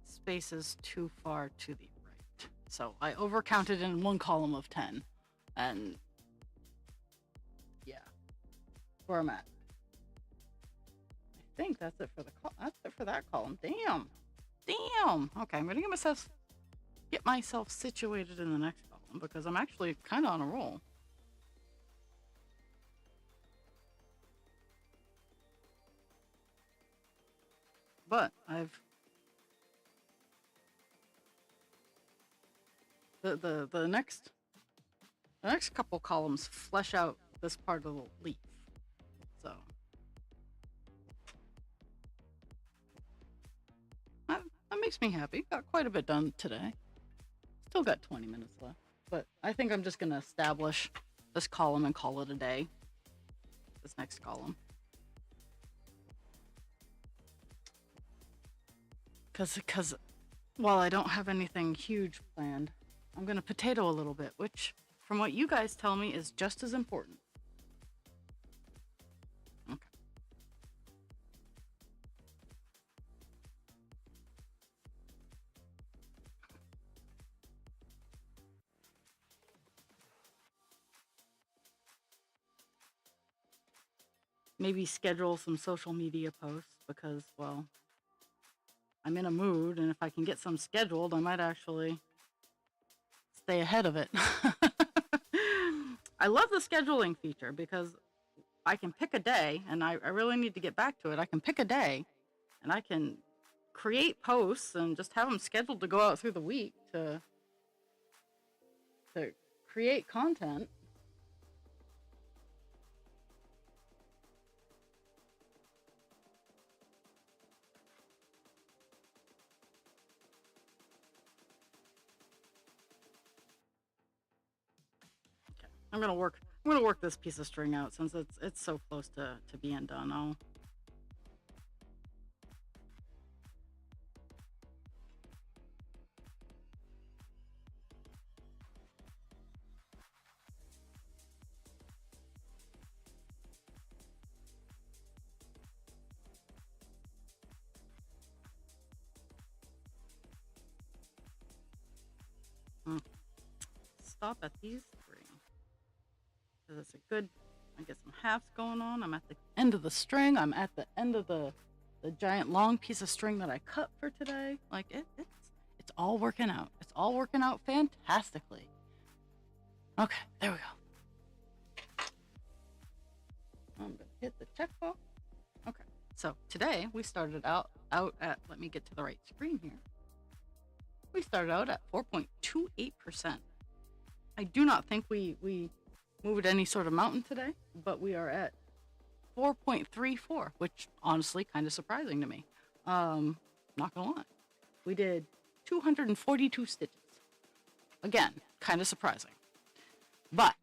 A: spaces too far to the right. So I overcounted in one column of 10, and yeah, where I'm at. I think that's it for that column. Damn. Okay, I'm gonna get myself situated in the next column because I'm actually kind of on a roll. But the next couple columns flesh out this part of the leaf. So that makes me happy. Got quite a bit done today. Still got 20 minutes left, but I think I'm just gonna establish this column and call it a day. This next column. Because while I don't have anything huge planned, I'm gonna potato a little bit, which from what you guys tell me is just as important. Okay. Maybe schedule some social media posts because, well, I'm in a mood, and if I can get some scheduled, I might actually stay ahead of it. I love the scheduling feature because I can pick a day, and I really need to get back to it. I can pick a day, and I can create posts and just have them scheduled to go out through the week to create content. I'm gonna work this piece of string out since it's so close to being done. stop at these three. Because it's a good, I get some halves going on. I'm at the end of the string. I'm at the end of the giant long piece of string that I cut for today. Like it's all working out. It's all working out fantastically. Okay, there we go. I'm gonna hit the check box. Okay, so today we started out at, let me get to the right screen here. We started out at 4.28%. I do not think we moved any sort of mountain today, but we are at 4.34, which honestly kind of surprising to me. Not gonna lie. We did 242 stitches. Again, kind of surprising. But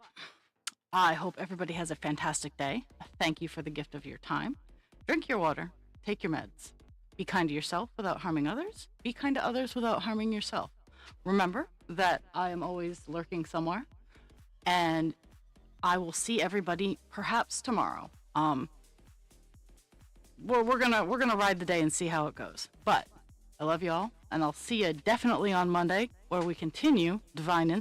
A: I hope everybody has a fantastic day. Thank you for the gift of your time. Drink your water, take your meds. Be kind to yourself without harming others. Be kind to others without harming yourself. Remember that I am always lurking somewhere, and I will see everybody perhaps tomorrow. We're gonna ride the day and see how it goes. But I love you all, and I'll see you definitely on Monday, where we continue Divine Insight.